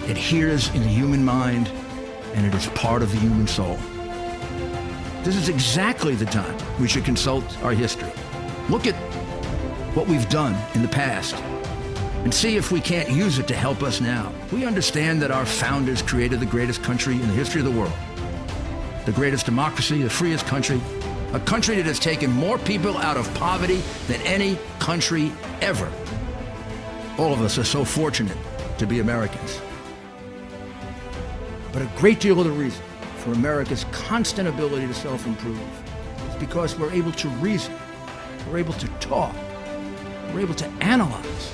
adheres in the human mind, and it is part of the human soul. This is exactly the time we should consult our history. Look at what we've done in the past and see if we can't use it to help us now. We understand that our founders created the greatest country in the history of the world, the greatest democracy, the freest country, a country that has taken more people out of poverty than any country ever. All of us are so fortunate to be Americans. But a great deal of the reason for America's constant ability to self-improve is because we're able to reason, we're able to talk, we're able to analyze,